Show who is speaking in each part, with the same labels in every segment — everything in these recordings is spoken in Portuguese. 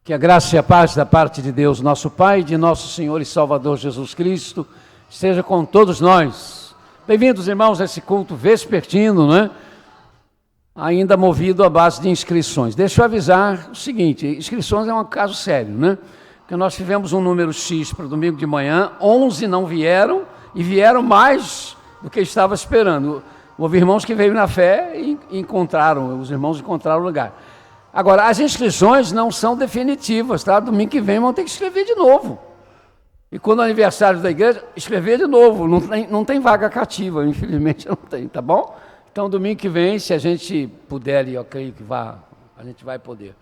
Speaker 1: Que a graça e a paz da parte de Deus, nosso Pai, de nosso Senhor e Salvador Jesus Cristo, esteja com todos nós. Bem-vindos, irmãos, a esse culto vespertino, né? Ainda movido à base de inscrições. Deixa eu avisar o seguinte, inscrições é um caso sério, né? Porque nós tivemos um número X para domingo de manhã, 11 não vieram, e vieram mais do que estava esperando. Houve irmãos que veio na fé e os irmãos encontraram o lugar. Agora, as inscrições não são definitivas, tá? Domingo que vem vão ter que escrever de novo. E quando é o aniversário da igreja, escrever de novo. Não tem vaga cativa, infelizmente não tem, tá bom? Então, domingo que vem, se a gente puder, e eu creio que a gente vai poder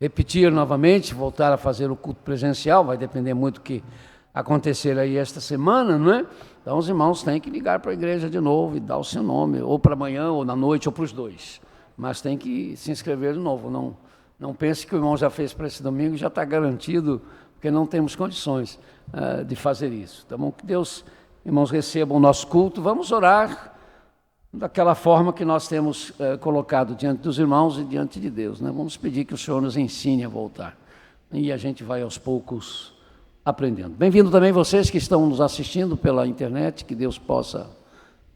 Speaker 1: repetir novamente, voltar a fazer o culto presencial, vai depender muito do que acontecer aí esta semana, não é? Então, os irmãos têm que ligar para a igreja de novo e dar o seu nome, ou para amanhã, ou na noite, ou para os dois. Mas tem que se inscrever de novo. Não pense que o irmão já fez para esse domingo e já está garantido, porque não temos condições de fazer isso. Tá bom? Que Deus, irmãos, recebam o nosso culto. Vamos orar daquela forma que nós temos colocado diante dos irmãos e diante de Deus, né? Vamos pedir que o Senhor nos ensine a voltar. E a gente vai aos poucos aprendendo. Bem-vindo também vocês que estão nos assistindo pela internet, que Deus possa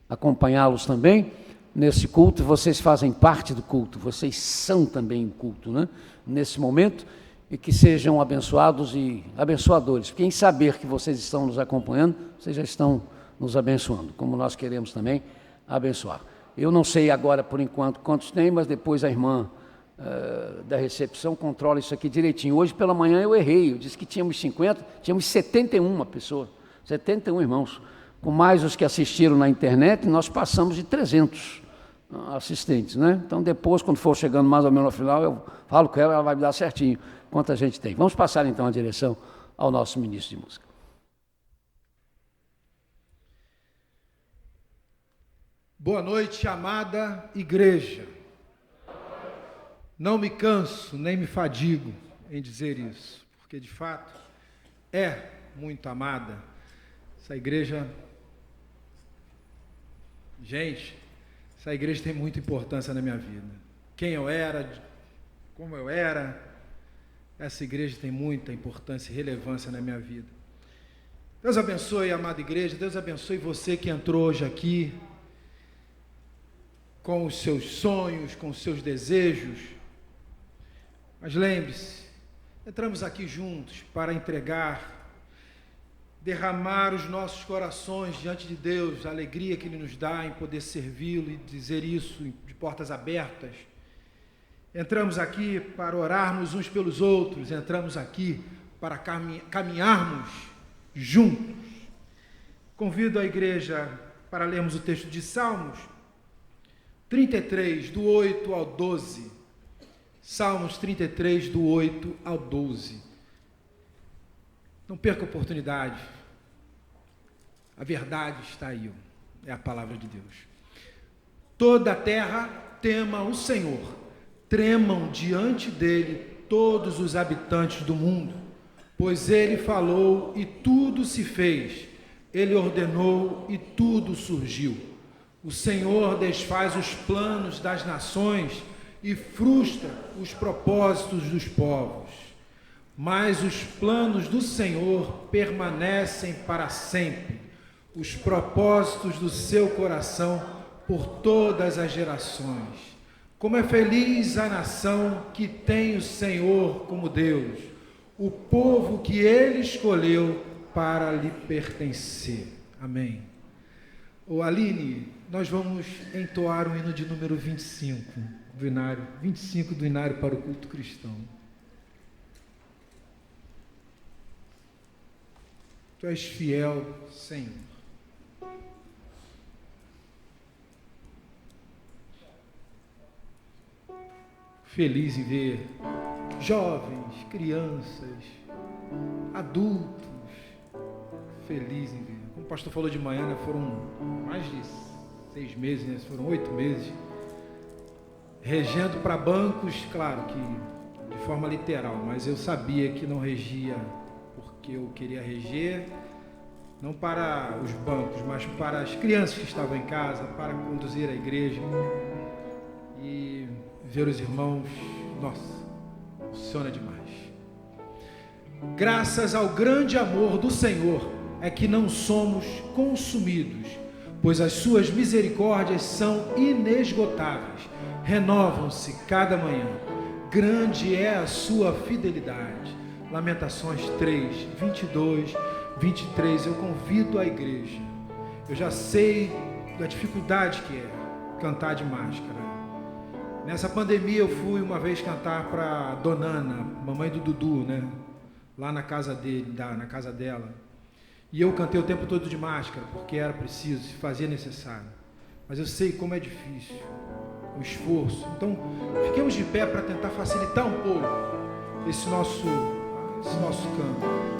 Speaker 1: acompanhá-los também nesse culto. Vocês fazem parte do culto, vocês são também o culto, né? Nesse momento, e que sejam abençoados e abençoadores. Porque em saber que vocês estão nos acompanhando, vocês já estão nos abençoando, como nós queremos também abençoar. Eu não sei agora, por enquanto, quantos tem, mas depois a irmã da recepção controla isso aqui direitinho. Hoje pela manhã eu errei, eu disse que tínhamos 50, tínhamos 71 pessoas, 71 irmãos. Com mais os que assistiram na internet, nós passamos de 300 assistentes, né? Então depois, quando for chegando mais ou menos no final, eu falo com ela, ela vai me dar certinho quanta gente tem. Vamos passar então a direção ao nosso ministro de música.
Speaker 2: Boa noite, amada igreja. Não me canso, nem me fadigo em dizer isso, porque de fato é muito amada. Essa igreja, gente, essa igreja tem muita importância na minha vida. Quem eu era, como eu era, essa igreja tem muita importância e relevância na minha vida. Deus abençoe, amada igreja, Deus abençoe você que entrou hoje aqui com os seus sonhos, com os seus desejos. Mas lembre-se, entramos aqui juntos para derramar os nossos corações diante de Deus, a alegria que Ele nos dá em poder servi-lo e dizer isso de portas abertas. Entramos aqui para orarmos uns pelos outros, entramos aqui para caminharmos juntos. Convido a igreja para lermos o texto de Salmos 33, do 8 ao 12. Salmos 33, do 8 ao 12. Não perca a oportunidade. A verdade está aí, é a palavra de Deus. Toda a terra tema o Senhor, tremam diante dele todos os habitantes do mundo, pois ele falou e tudo se fez, ele ordenou e tudo surgiu. O Senhor desfaz os planos das nações e frustra os propósitos dos povos. Mas os planos do Senhor permanecem para sempre, os propósitos do seu coração por todas as gerações. Como é feliz a nação que tem o Senhor como Deus, o povo que Ele escolheu para lhe pertencer. Amém. Aline, nós vamos entoar o hino de número 25 do Inário para o culto cristão. Tu és fiel, Senhor. Feliz em ver jovens, crianças, adultos, feliz em ver. Como o pastor falou de manhã, né, foram mais de 6 meses, né, foram 8 meses, regendo para bancos, claro que de forma literal, mas eu sabia que não regia porque eu queria reger, não para os bancos, mas para as crianças que estavam em casa, para conduzir a igreja e ver os irmãos. Nossa, funciona demais. Graças ao grande amor do Senhor é que não somos consumidos, pois as suas misericórdias são inesgotáveis, renovam-se cada manhã. Grande é a sua fidelidade. Lamentações 3, 22, 23. Eu convido a igreja. Eu já sei da dificuldade que é cantar de máscara. Nessa pandemia eu fui uma vez cantar para Dona Ana, mamãe do Dudu, né? Lá na casa dele, na casa dela. E eu cantei o tempo todo de máscara, porque era preciso, se fazia necessário. Mas eu sei como é difícil, o esforço. Então, fiquemos de pé para tentar facilitar um pouco esse nosso canto.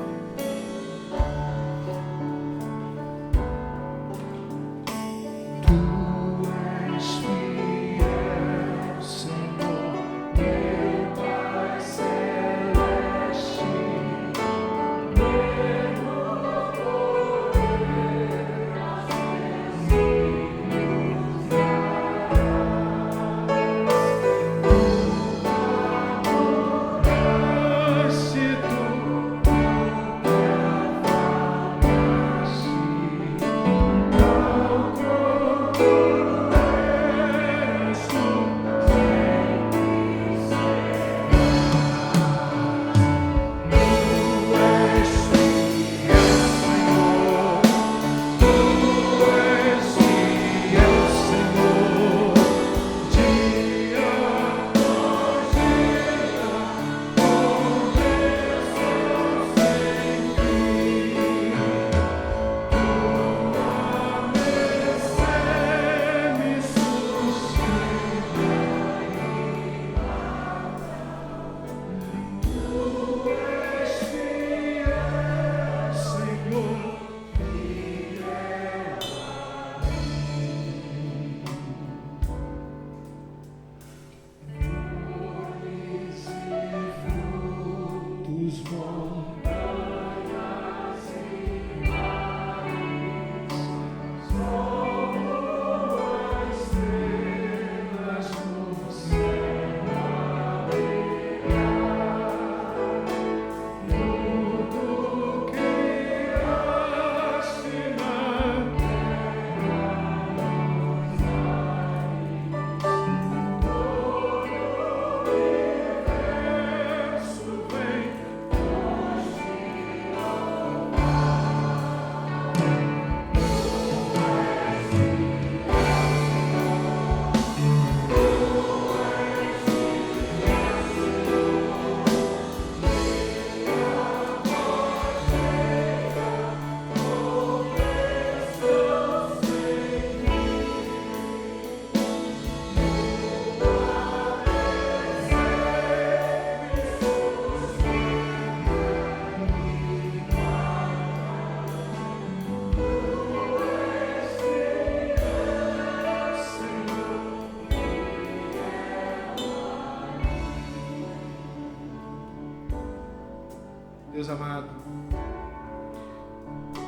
Speaker 2: Deus amado,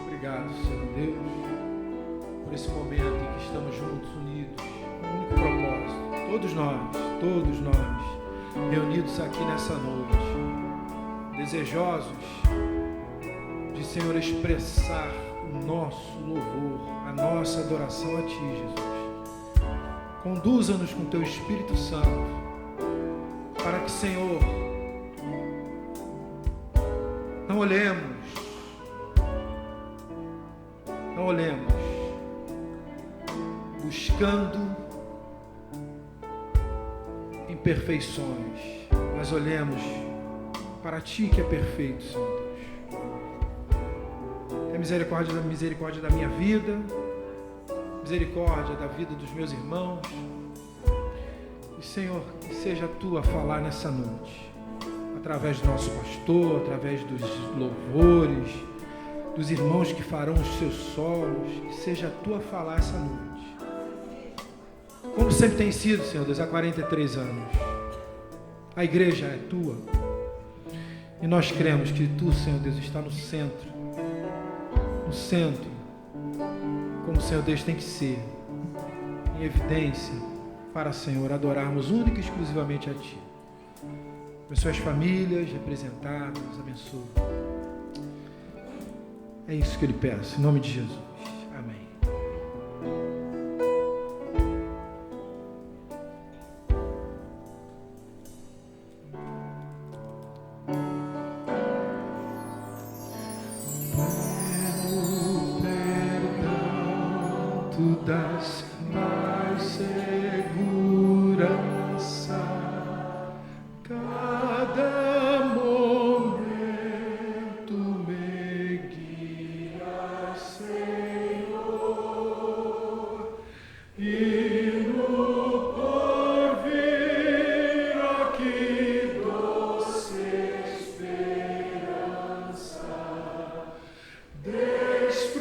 Speaker 2: obrigado, Senhor Deus, por esse momento em que estamos juntos, unidos, com um único propósito, todos nós, reunidos aqui nessa noite, desejosos de, Senhor, expressar o nosso louvor, a nossa adoração a Ti, Jesus. Conduza-nos com Teu Espírito Santo, para que, Senhor, não olhemos buscando imperfeições, mas olhemos para Ti que é perfeito, Senhor Deus. Tem misericórdia da minha vida, misericórdia da vida dos meus irmãos. E, Senhor, que seja Tu a falar nessa noite, através do nosso pastor, através dos louvores, dos irmãos que farão os seus solos, que seja Tu a falar essa noite. Como sempre tem sido, Senhor Deus, há 43 anos. A igreja é Tua. E nós cremos que Tu, Senhor Deus, está no centro, como o Senhor Deus tem que ser, em evidência, para, Senhor, adorarmos única e exclusivamente a Ti. abençoa as famílias representadas, abençoa. É isso que eu lhe peço, em nome de Jesus. Amém. Tu das mais segurança, cada momento me guia, Senhor, e no porvir, ó, que doce esperança, desfrutarei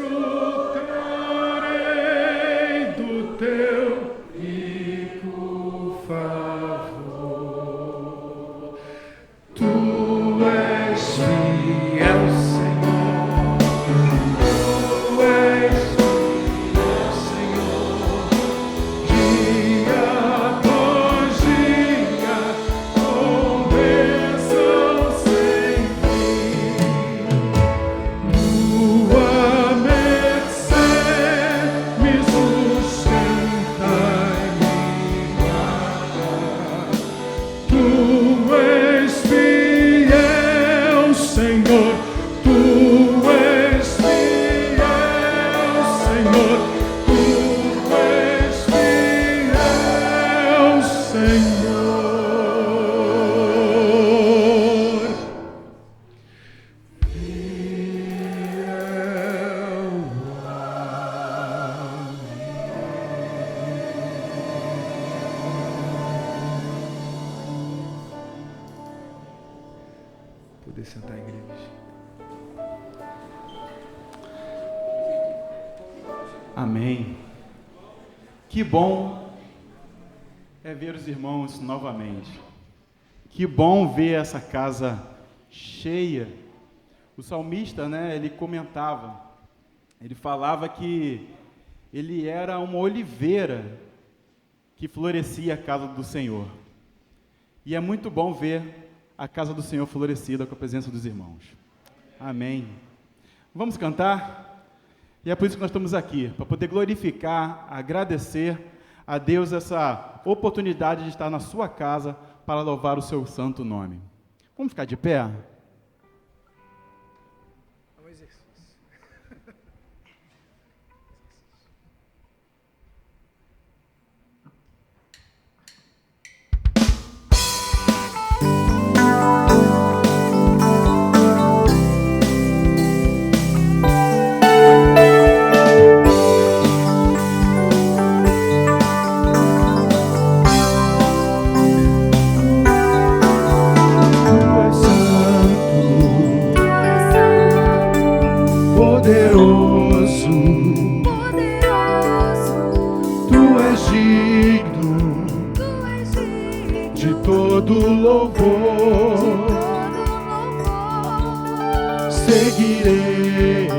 Speaker 2: do teu rico favor. Tu és fiel, Senhor. Tu és fiel, Senhor. Dia após dia, com bênção sem fim. Tua mercê me sustenta e me guarda. Tu és fiel, Senhor. Tu és fiel, Senhor. Tu és fiel, Senhor. Poder sentar, igreja.
Speaker 3: Amém. Que bom é ver os irmãos novamente. Que bom ver essa casa cheia. O salmista, ele comentava, ele falava que ele era uma oliveira que florescia a casa do Senhor. E é muito bom ver a casa do Senhor florescida com a presença dos irmãos. Amém. Vamos cantar? E é por isso que nós estamos aqui, para poder glorificar, agradecer a Deus essa oportunidade de estar na sua casa para louvar o seu santo nome. Vamos ficar de pé?
Speaker 2: Seguirei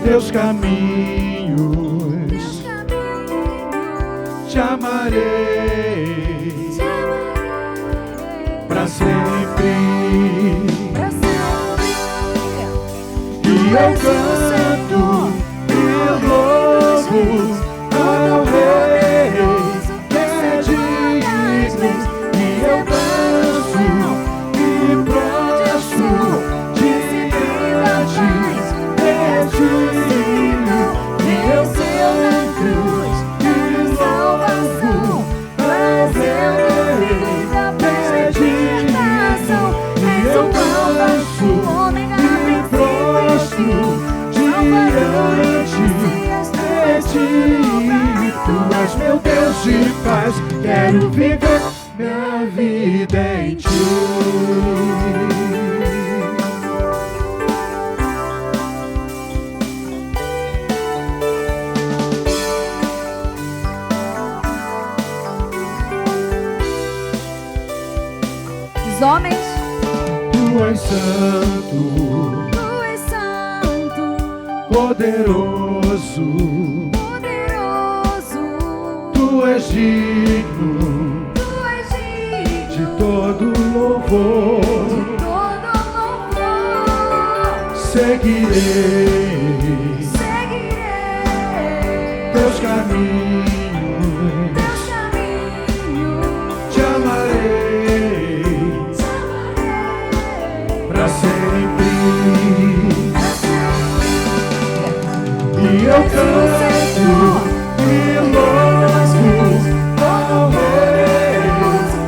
Speaker 2: teus caminhos, te amarei para sempre. E eu canto e louvo ao Rei que é digno, e eu danço e prostro diante de digno, e eu canto e louvo trazendo vida, predestinação, e eu danço e prostro diante de ti. Tu és meu Deus de paz, quero viver minha vida em ti.
Speaker 4: Os homens,
Speaker 2: Tu és santo,
Speaker 4: tu és santo,
Speaker 2: poderoso,
Speaker 4: poderoso,
Speaker 2: tu és digno,
Speaker 4: tu és digno,
Speaker 3: louvor,
Speaker 4: todo louvor.
Speaker 3: seguirei teus caminhos, te amarei pra sempre. E eu canto e louvo ao Rei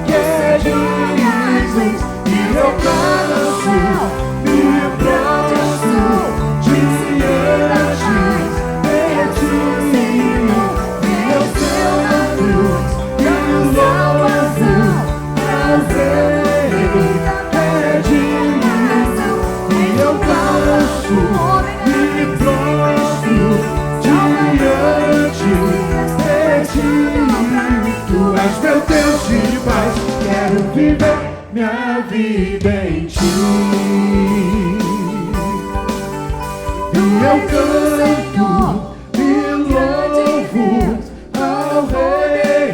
Speaker 3: que é de Jesus. E eu canto e prostro diante de ti. E eu canto e louvo ao Rei que é de Jesus. E eu canto e prostro diante de ti. Tu és meu Deus de paz, quero viver minha vida em ti. E eu canto e louvo ao Rei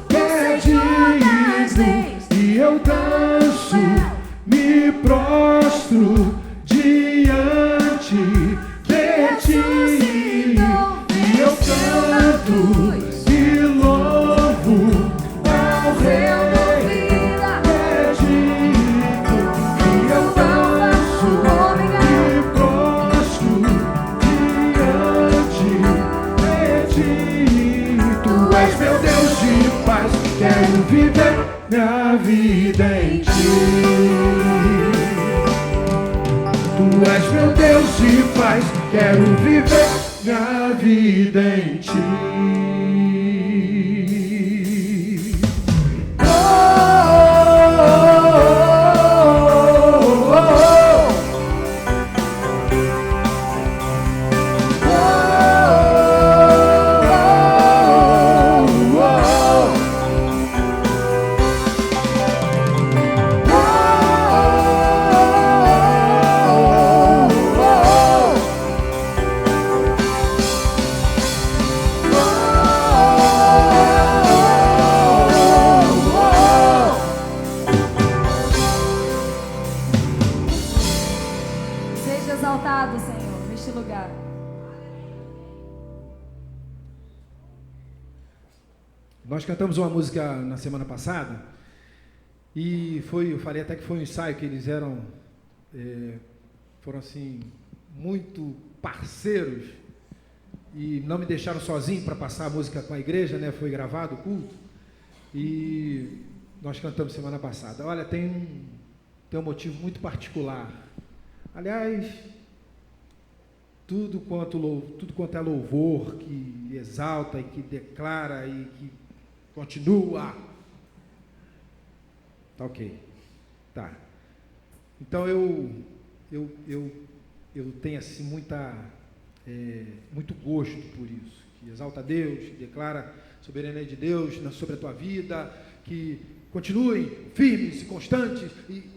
Speaker 3: que é de Jesus. E eu danço, me prostro diante de ti. E eu canto e louvo ao Rei que é de Jesus. E eu danço e prostro diante de ti. Tu és meu Deus de paz, quero viver minha vida em ti. Tu és meu Deus de paz, quero viver minha vida em ti. Oh, oh, oh,
Speaker 4: Seja exaltado, Senhor, neste lugar.
Speaker 2: Nós cantamos uma música na semana passada e eu falei até que foi um ensaio que eles foram assim, muito parceiros e não me deixaram sozinho para passar a música com a igreja, né? Foi gravado o culto e nós cantamos semana passada. Olha, tem um motivo muito particular. Aliás, tudo quanto é louvor que exalta e que declara e que continua. Tá ok. Tá. Então eu tenho assim muito gosto por isso, que exalta a Deus, que declara a soberania de Deus sobre a tua vida, que continuem firmes e constantes, e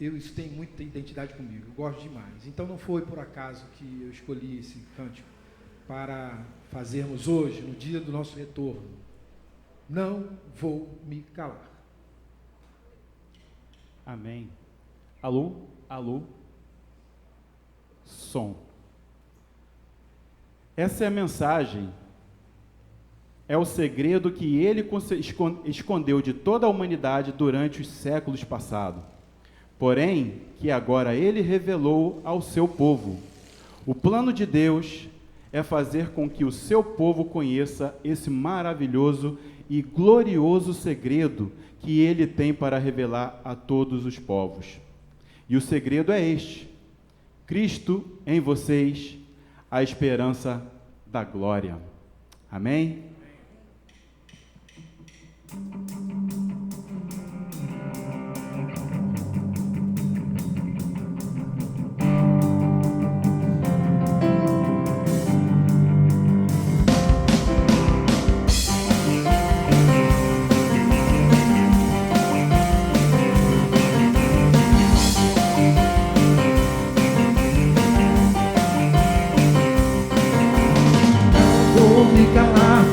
Speaker 2: isso tem muita identidade comigo, eu gosto demais. Então não foi por acaso que eu escolhi esse cântico para fazermos hoje, no dia do nosso retorno. Não vou me calar.
Speaker 3: Amém. Alô? Alô? Som. Essa é a mensagem, é o segredo que ele escondeu de toda a humanidade durante os séculos passados, porém, que agora ele revelou ao seu povo. O plano de Deus é fazer com que o seu povo conheça esse maravilhoso e glorioso segredo que ele tem para revelar a todos os povos. E o segredo é este: Cristo em vocês, a esperança da glória. Amém?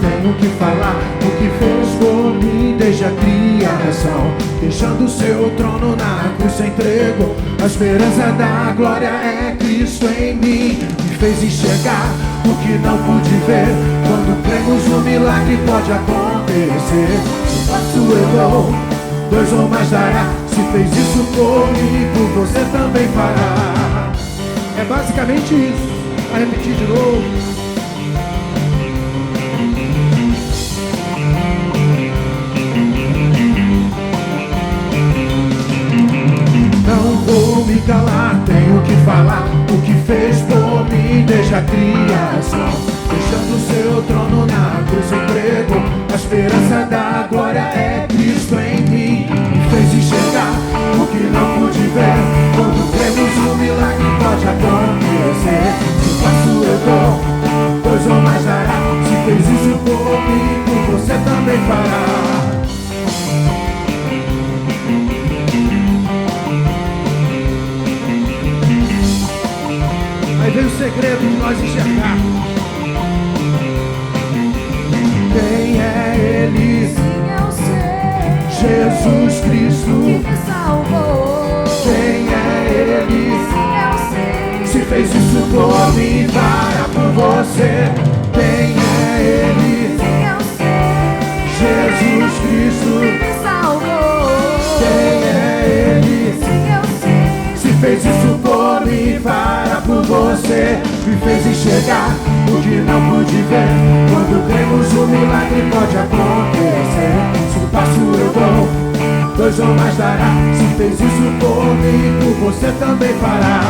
Speaker 2: Tenho que falar o que fez por mim desde a criação. criação. Deixando seu trono na cruz se entregou. A esperança da glória é Cristo em mim. Me fez enxergar o que não pude ver. Quando cremos o milagre pode acontecer. Se passo eu dou, dois ou mais dará. Se fez isso por mim, por você também fará. É basicamente isso. Vai repetir de novo. Não vou me calar, tenho que falar o que fez por mim desde a criação. Deixando seu trono na cruz entregou. A esperança da glória é Cristo em mim. Me fez enxergar o que não pude ver. Quando cremos o milagre pode acontecer. Se faço eu dou, dois ou mais dará. Se fez isso por mim, por você também fará. Aí vem o segredo de nós enxergarmos. Quem é Ele?
Speaker 4: Sim, eu sei.
Speaker 2: Jesus Cristo.
Speaker 4: Que me salvou.
Speaker 2: Quem é Ele?
Speaker 4: Sim, eu sei.
Speaker 2: Se fez isso por mim, para por você. Quem é Ele?
Speaker 4: Sim, eu sei.
Speaker 2: Jesus
Speaker 4: Que
Speaker 2: Cristo.
Speaker 4: me salvou.
Speaker 2: Quem é Ele?
Speaker 4: Sim, eu sei.
Speaker 2: Se fez isso por mim, para por você. Me fez enxergar o que não pude ver. Quando cremos o milagre pode acontecer. Se um passo eu dou, dois ou mais dará. Se fez isso por mim, por você também fará.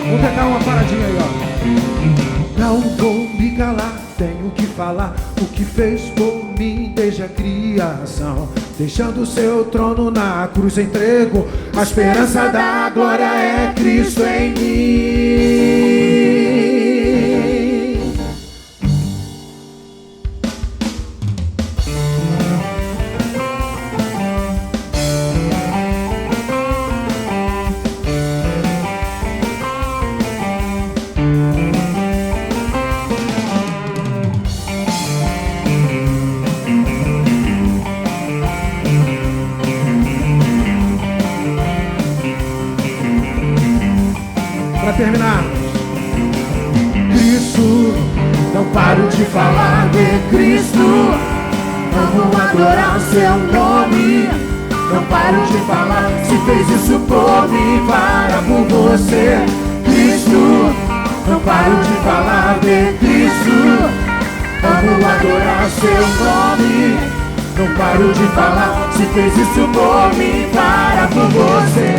Speaker 2: Vamos tentar uma paradinha aí, ó. Não vou me calar, tenho que falar o que fez por mim desde a criação. Deixando seu trono na cruz entregou. A esperança da glória é Cristo em mim. Para terminar, Cristo, não paro de falar de Cristo. Amo adorar seu nome. Não paro de falar, se fez isso por mim, para por você. Cristo, não paro de falar de Cristo. Amo adorar seu nome. Não paro de falar, se fez isso por mim, para por você.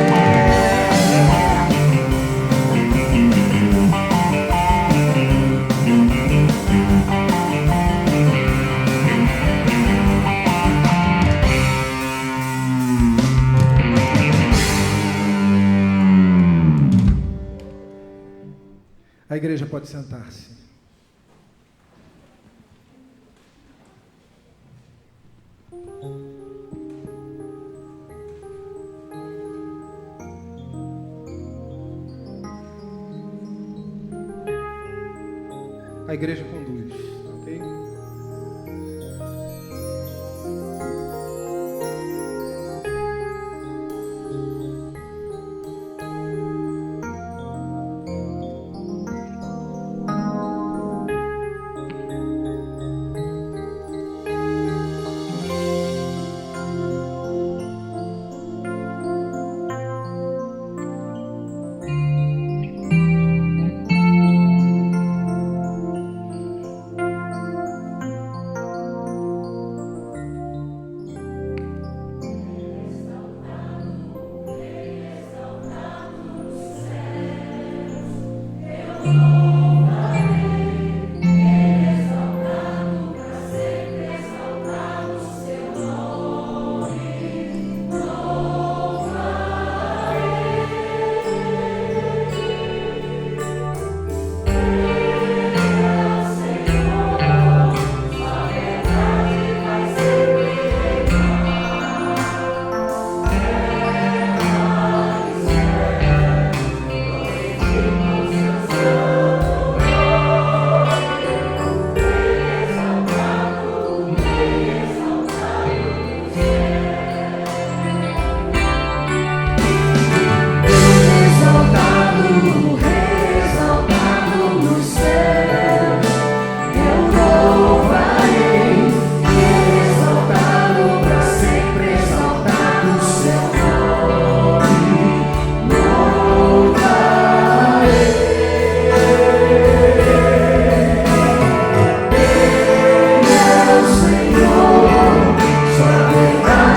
Speaker 2: A igreja pode sentar-se. A igreja conduz, ok?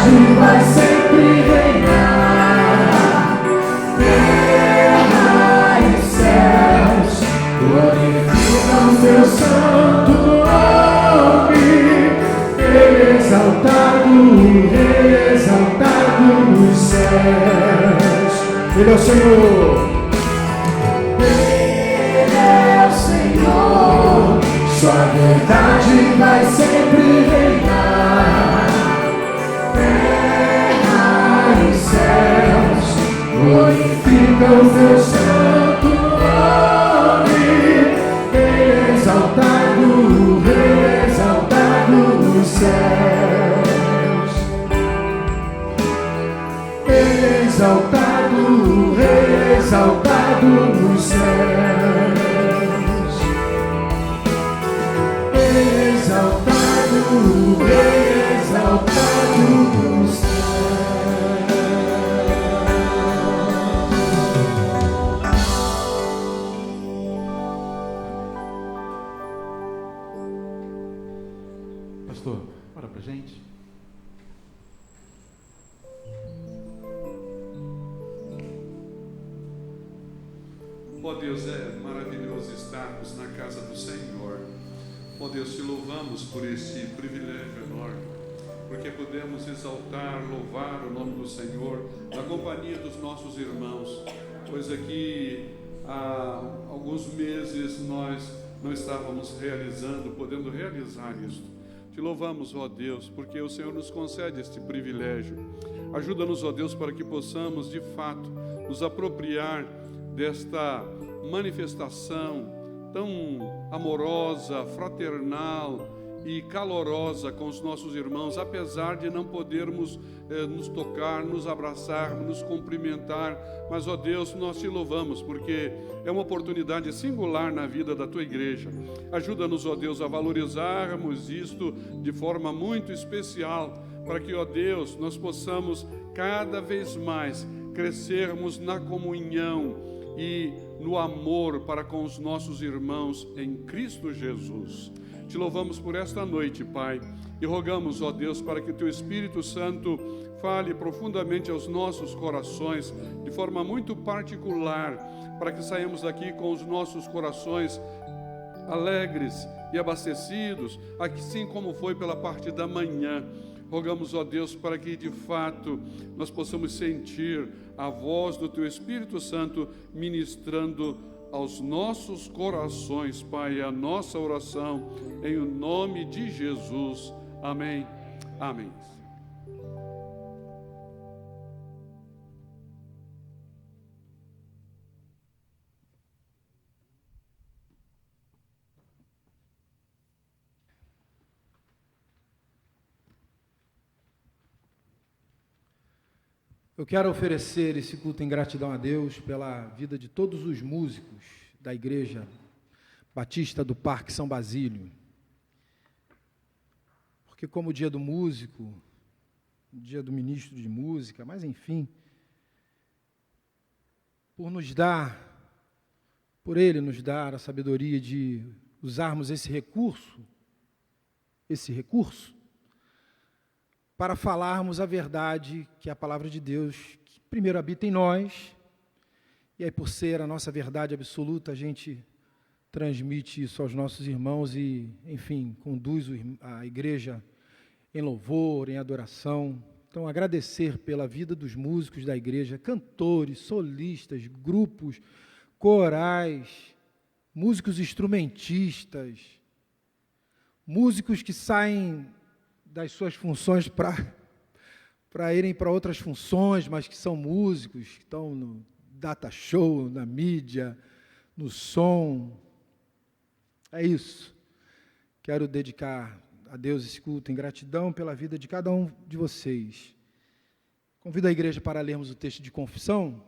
Speaker 5: verdade vai sempre reinar. Terra e céus glorificam teu santo nome. Ele exaltado nos céus. Ele é o Senhor. Ele é o Senhor. Sua verdade vai sempre reinar. Terra e céus glorificam teu santo nome. Ele exaltado nos céus. Ele exaltado nos céus. Exaltado nos céus.
Speaker 3: Pastor, ora pra gente.
Speaker 6: Ó Deus, é maravilhoso estarmos na casa do Senhor. Ó Deus, te louvamos por esse privilégio enorme, porque podemos exaltar, louvar o nome do Senhor na companhia dos nossos irmãos, pois aqui há alguns meses nós não estávamos podendo realizar isto. Te louvamos, ó Deus, porque o Senhor nos concede este privilégio. Ajuda-nos, ó Deus, para que possamos de fato nos apropriar desta manifestação tão amorosa, fraternal e calorosa com os nossos irmãos, apesar de não podermos nos tocar, nos abraçar, nos cumprimentar, mas, ó Deus, nós te louvamos, porque é uma oportunidade singular na vida da tua igreja. Ajuda-nos, ó Deus, a valorizarmos isto de forma muito especial, para que, ó Deus, nós possamos cada vez mais crescermos na comunhão e no amor para com os nossos irmãos em Cristo Jesus. Te louvamos por esta noite, Pai, e rogamos, ó Deus, para que Teu Espírito Santo fale profundamente aos nossos corações, de forma muito particular, para que saímos daqui com os nossos corações alegres e abastecidos, assim como foi pela parte da manhã. Rogamos, ó Deus, para que de fato nós possamos sentir a voz do Teu Espírito Santo ministrando aos nossos corações, Pai, a nossa oração, em o nome de Jesus. Amém. Amém.
Speaker 2: Eu quero oferecer esse culto em gratidão a Deus pela vida de todos os músicos da Igreja Batista do Parque São Basílio. Porque como o dia do músico, o dia do ministro de música, mas enfim, por Ele nos dar a sabedoria de usarmos esse recurso, para falarmos a verdade, que é a palavra de Deus, que primeiro habita em nós, e aí por ser a nossa verdade absoluta, a gente transmite isso aos nossos irmãos e, enfim, conduz a igreja em louvor, em adoração. Então, agradecer pela vida dos músicos da igreja, cantores, solistas, grupos, corais, músicos instrumentistas, músicos que saem das suas funções para irem para outras funções, mas que são músicos, que estão no data show, na mídia, no som. É isso. Quero dedicar a Deus esse culto em gratidão pela vida de cada um de vocês. Convido a igreja para lermos o texto de confissão.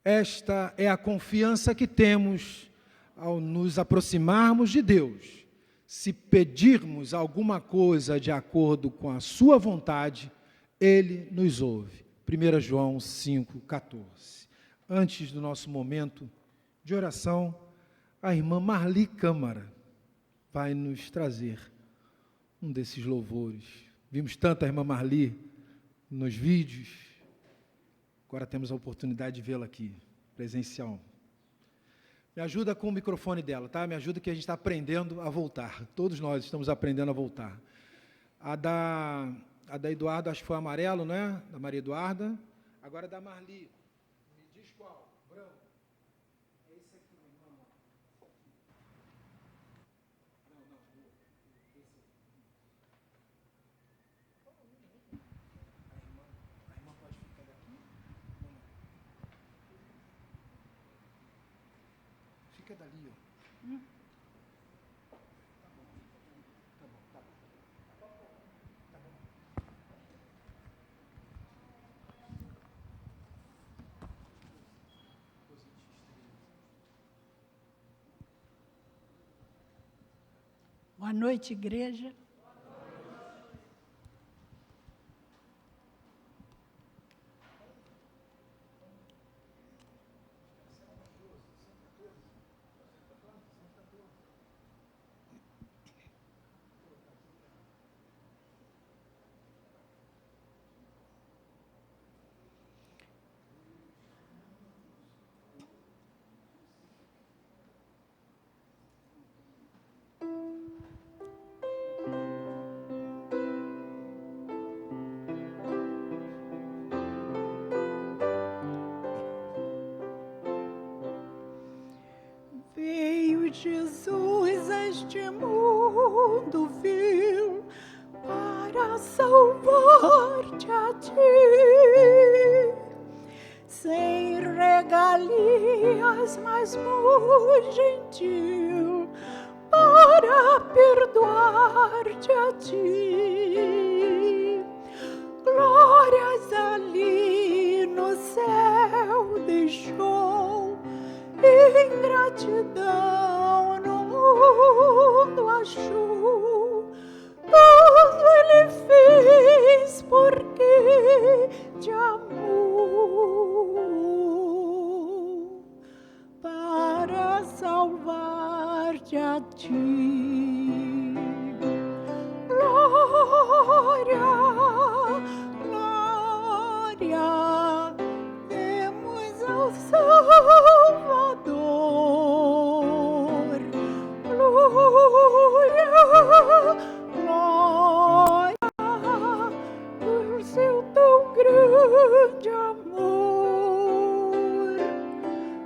Speaker 2: Esta é a confiança que temos ao nos aproximarmos de Deus. Se pedirmos alguma coisa de acordo com a sua vontade, Ele nos ouve. 1 João 5,14. Antes do nosso momento de oração, a irmã Marli Câmara vai nos trazer um desses louvores. Vimos tanto a irmã Marli nos vídeos, agora temos a oportunidade de vê-la aqui, presencial. Me ajuda com o microfone dela, tá? Me ajuda que a gente está aprendendo a voltar. Todos nós estamos aprendendo a voltar. A da Eduarda, acho que foi amarelo, né? Da Maria Eduarda. Agora da Marli. Me diz qual? Branco. É esse aqui, meu irmão. Não. Esse aqui. A irmã pode ficar daqui? Não. Fica dali, ó.
Speaker 7: Boa noite, igreja. Veio Jesus a este mundo vil para salvar-te a ti, sem regalias, mas muito gentil, para perdoar-te a ti. Glórias ali no céu deixou, ingratidão no mundo achou, tudo ele fez porque te amou, para salvar-te a ti. Glória, glória, demos ao Salvador. Glória, glória, por seu tão grande amor.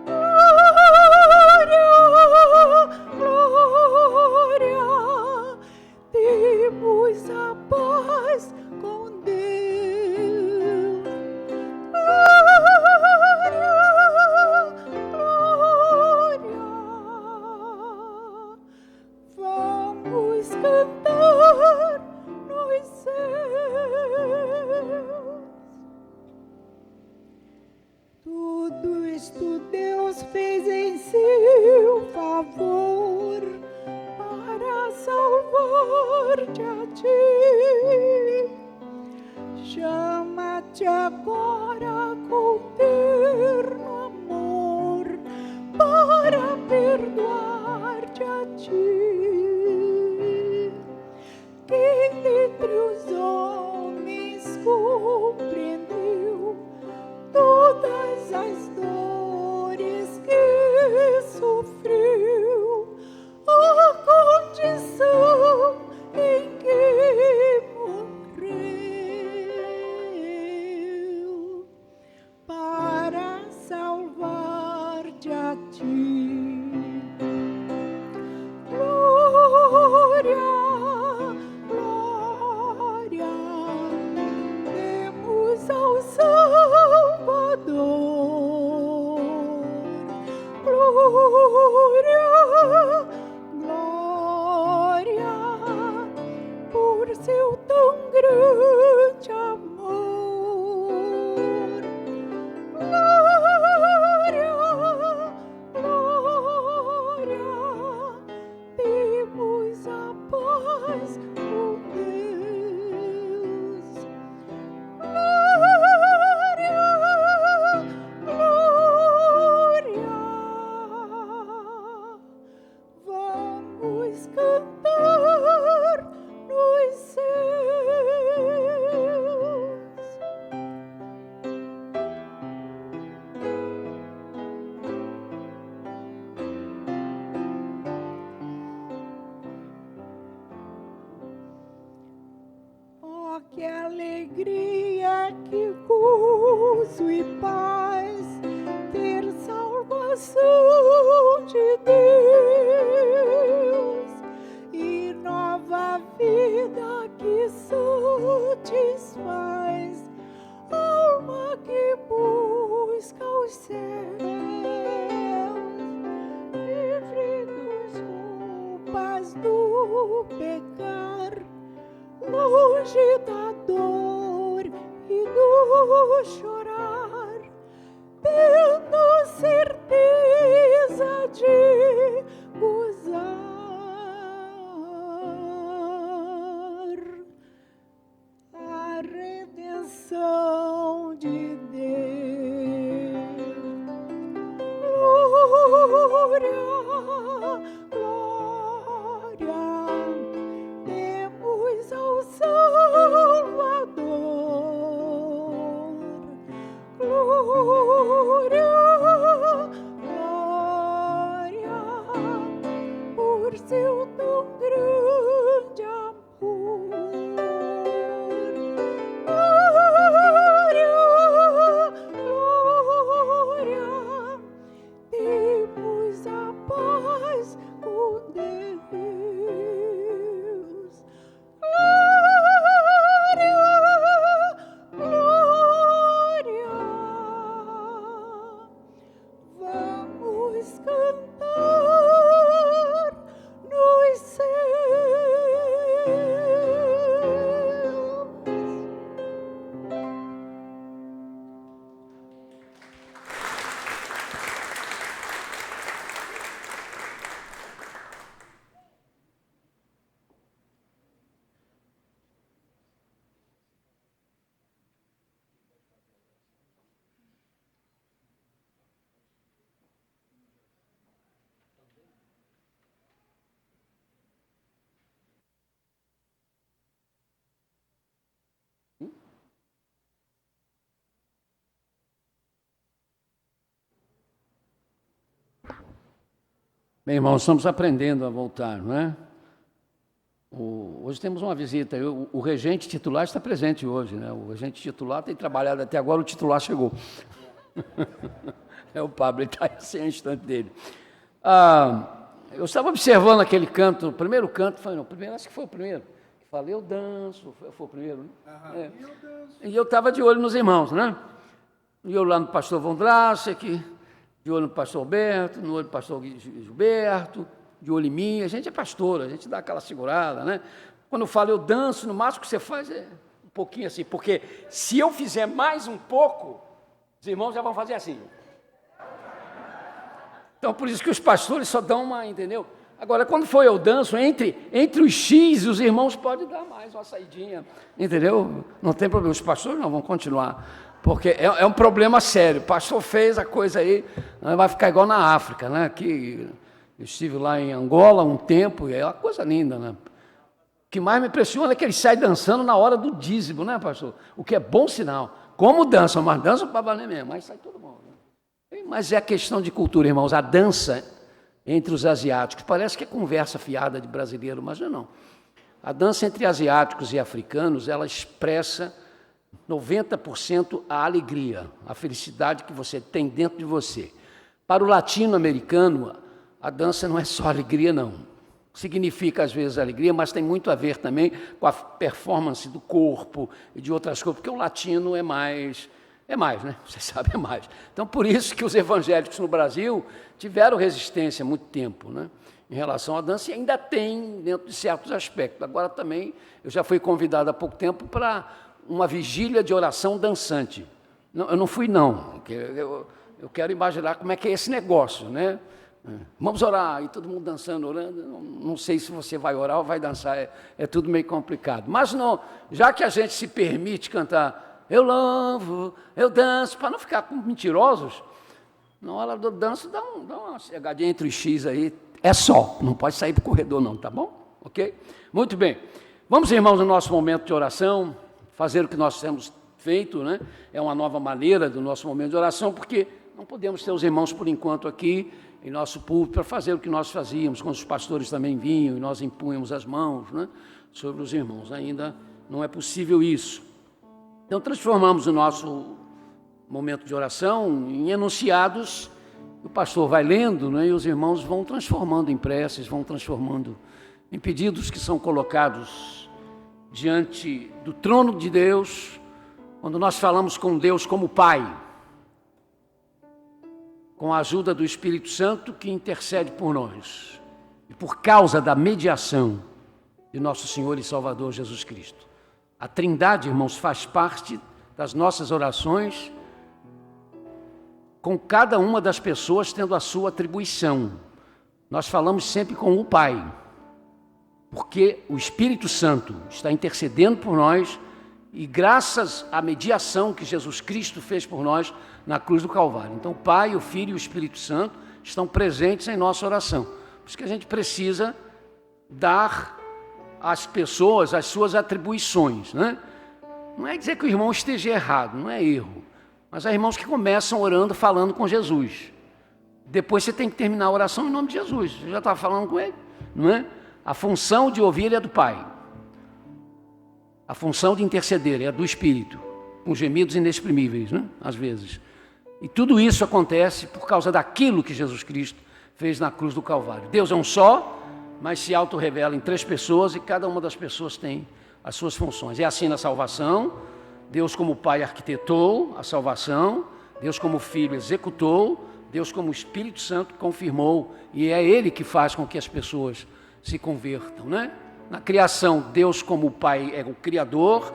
Speaker 7: Glória, glória, temos a paz com Deus. Glória, glória, vamos cantar nos céus. Tudo isto Deus fez em seu favor, para salvar-te a ti. Chama-te agora com terno amor, para perdoar-te a ti. Quem dentre os homens compreendeu todas as dores que sofreu, a condição em que morreu, para salvar-te a ti. Glória, glória, demos ao Salvador. Glória, glória, por seu tão grande amor. Glória, glória, temos a paz com Deus. Glória, glória, vamos cantar nos que alegria, que gozo e paz, ter salvação de Deus e nova vida que satisfaz, alma que busca os céus, livre dos culpas do pecar, longe da dor e do chorar, tendo certeza de gozar a redenção de Deus. Glória, glória, demos ao Salvador. Glória, glória, por seu tão grande amor. Glória, glória, temos a paz com Deus. Glória, glória, vamos cantar nos céus.
Speaker 1: Bem, irmãos, estamos aprendendo a voltar, não é? Hoje temos uma visita, o regente titular está presente hoje, né? O regente titular tem trabalhado até agora, o titular chegou. É o Pablo, ele está sem instante dele. Eu estava observando aquele canto, o primeiro canto, acho que foi o primeiro. Falei, eu danço, foi o primeiro, né? É. E eu estava de olho nos irmãos, né? E eu lá no pastor Vondrasek, de olho no pastor Alberto, no olho do pastor Gilberto, de olho em mim. A gente é pastor, a gente dá aquela segurada, né? Quando eu falo eu danço, no máximo que você faz é um pouquinho assim, porque se eu fizer mais um pouco, os irmãos já vão fazer assim. Então, por isso que os pastores só dão uma, entendeu? Agora, quando for eu danço, entre os X, os irmãos podem dar mais uma saidinha, entendeu? Não tem problema, os pastores não vão continuar, porque é um problema sério. O pastor fez a coisa aí, vai ficar igual na África, né? Que eu estive lá em Angola um tempo, e é uma coisa linda, né? O que mais me impressiona é que eles saem dançando na hora do dízimo, né, pastor? O que é bom sinal. Como dançam, mas dançam para valer mesmo, mas sai todo mundo. Né? Mas é questão de cultura, irmãos. A dança entre os asiáticos, parece que é conversa fiada de brasileiro, mas não. A dança entre asiáticos e africanos, ela expressa 90% a alegria, a felicidade que você tem dentro de você. Para o latino-americano, a dança não é só alegria, não. Significa, às vezes, alegria, mas tem muito a ver também com a performance do corpo e de outras coisas, porque o latino é mais, né? Você sabe, é mais. Então, por isso que os evangélicos no Brasil tiveram resistência há muito tempo, né? Em relação à dança, e ainda tem dentro de certos aspectos. Agora também, eu já fui convidado há pouco tempo para uma vigília de oração dançante. Não, eu não fui, não, porque eu quero imaginar como é que é esse negócio, né? Vamos orar, e todo mundo dançando, orando. Não sei se você vai orar ou vai dançar, é tudo meio complicado. Mas não, já que a gente se permite cantar, eu louvo, eu danço, para não ficar com mentirosos, na hora do danço, dá uma chegadinha entre os X aí, é só, não pode sair para o corredor não, tá bom? Ok? Muito bem. Vamos, irmãos, no nosso momento de oração, fazer o que nós temos feito, né? É uma nova maneira do nosso momento de oração, porque não podemos ter os irmãos, por enquanto, aqui em nosso púlpito para fazer o que nós fazíamos, quando os pastores também vinham e nós impunhamos as mãos, né, sobre os irmãos. Ainda não é possível isso. Então transformamos o nosso momento de oração em enunciados, o pastor vai lendo, né, e os irmãos vão transformando em preces, vão transformando em pedidos que são colocados diante do trono de Deus, quando nós falamos com Deus como Pai, com a ajuda do Espírito Santo que intercede por nós, e por causa da mediação de nosso Senhor e Salvador Jesus Cristo. A Trindade, irmãos, faz parte das nossas orações, com cada uma das pessoas tendo a sua atribuição. Nós falamos sempre com o Pai, porque o Espírito Santo está intercedendo por nós, e graças à mediação que Jesus Cristo fez por nós na cruz do Calvário. Então o Pai, o Filho e o Espírito Santo estão presentes em nossa oração. Por isso que a gente precisa dar às pessoas as suas atribuições, né? Não é dizer que o irmão esteja errado, não é erro. Mas há irmãos que começam orando, falando com Jesus. Depois você tem que terminar a oração em nome de Jesus. Você já está falando com ele, não é? A função de ouvir é do Pai. A função de interceder é do Espírito, com gemidos inexprimíveis, né? Às vezes. E tudo isso acontece por causa daquilo que Jesus Cristo fez na cruz do Calvário. Deus é um só, mas se auto-revela em 3 pessoas, e cada uma das pessoas tem as suas funções. É assim na salvação. Deus como Pai arquitetou a salvação, Deus como Filho executou, Deus como Espírito Santo confirmou, e é Ele que faz com que as pessoas se convertam, né? Na criação, Deus como Pai é o Criador,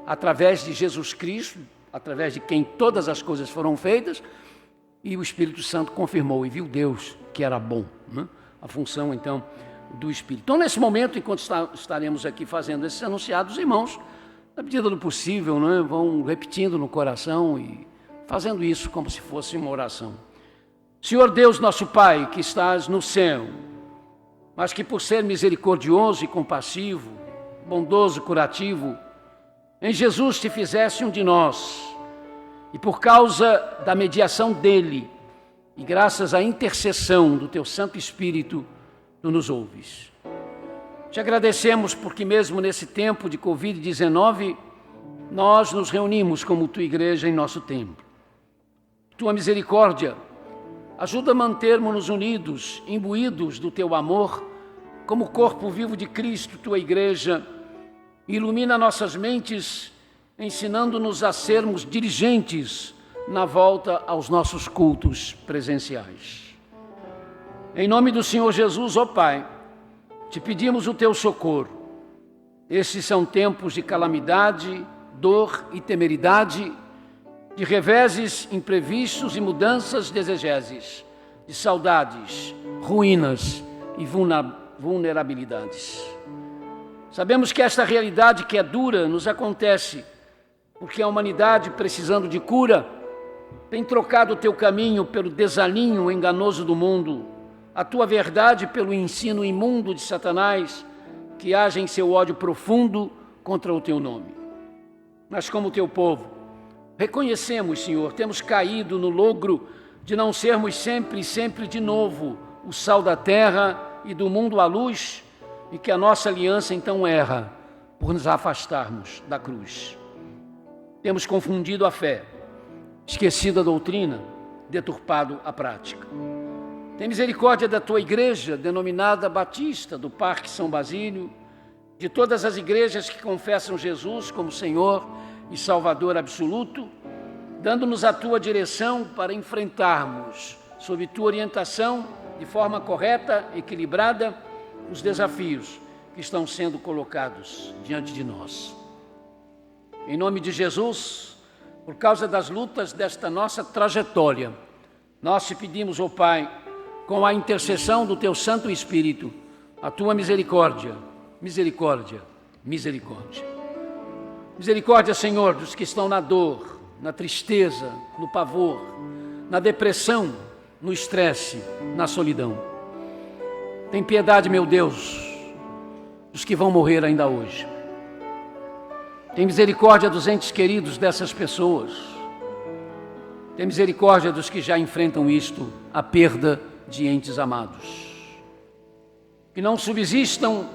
Speaker 1: através de Jesus Cristo, através de quem todas as coisas foram feitas, e o Espírito Santo confirmou, e viu Deus que era bom, né? A função, então, do Espírito. Então, nesse momento, enquanto estaremos aqui fazendo esses anunciados, irmãos, na medida do possível, né, vão repetindo no coração e fazendo isso como se fosse uma oração. Senhor Deus, nosso Pai, que estás no céu, mas que por ser misericordioso e compassivo, bondoso, curativo, em Jesus te fizeste um de nós, e por causa da mediação dele, e graças à intercessão do teu Santo Espírito, tu nos ouves. Te agradecemos porque mesmo nesse tempo de Covid-19, nós nos reunimos como tua igreja em nosso templo. Tua misericórdia ajuda a mantermos-nos unidos, imbuídos do teu amor, como corpo vivo de Cristo, tua igreja, ilumina nossas mentes, ensinando-nos a sermos dirigentes na volta aos nossos cultos presenciais. Em nome do Senhor Jesus, ó Pai, te pedimos o teu socorro. Esses são tempos de calamidade, dor e temeridade, de reveses imprevistos e mudanças desejáveis, de saudades, ruínas e vulnerabilidades. Sabemos que esta realidade que é dura nos acontece porque a humanidade, precisando de cura, tem trocado o teu caminho pelo desalinho enganoso do mundo, a tua verdade pelo ensino imundo de Satanás, que age em seu ódio profundo contra o teu nome. Mas como teu povo, reconhecemos, Senhor, temos caído no logro de não sermos sempre de novo o sal da terra e do mundo à luz, e que a nossa aliança então erra por nos afastarmos da cruz. Temos confundido a fé, esquecido a doutrina, deturpado a prática. Tem misericórdia da tua igreja, denominada Batista, do Parque São Basílio, de todas as igrejas que confessam Jesus como Senhor e Salvador absoluto, dando-nos a tua direção para enfrentarmos, sob tua orientação, de forma correta, equilibrada, os desafios que estão sendo colocados diante de nós. Em nome de Jesus, por causa das lutas desta nossa trajetória, nós te pedimos, ó Pai, com a intercessão do teu Santo Espírito, a tua misericórdia, misericórdia, misericórdia. Misericórdia, Senhor, dos que estão na dor, na tristeza, no pavor, na depressão, no estresse, na solidão. Tem piedade, meu Deus, dos que vão morrer ainda hoje. Tem misericórdia dos entes queridos dessas pessoas. Tem misericórdia dos que já enfrentam isto, a perda de entes amados. Que não subsistam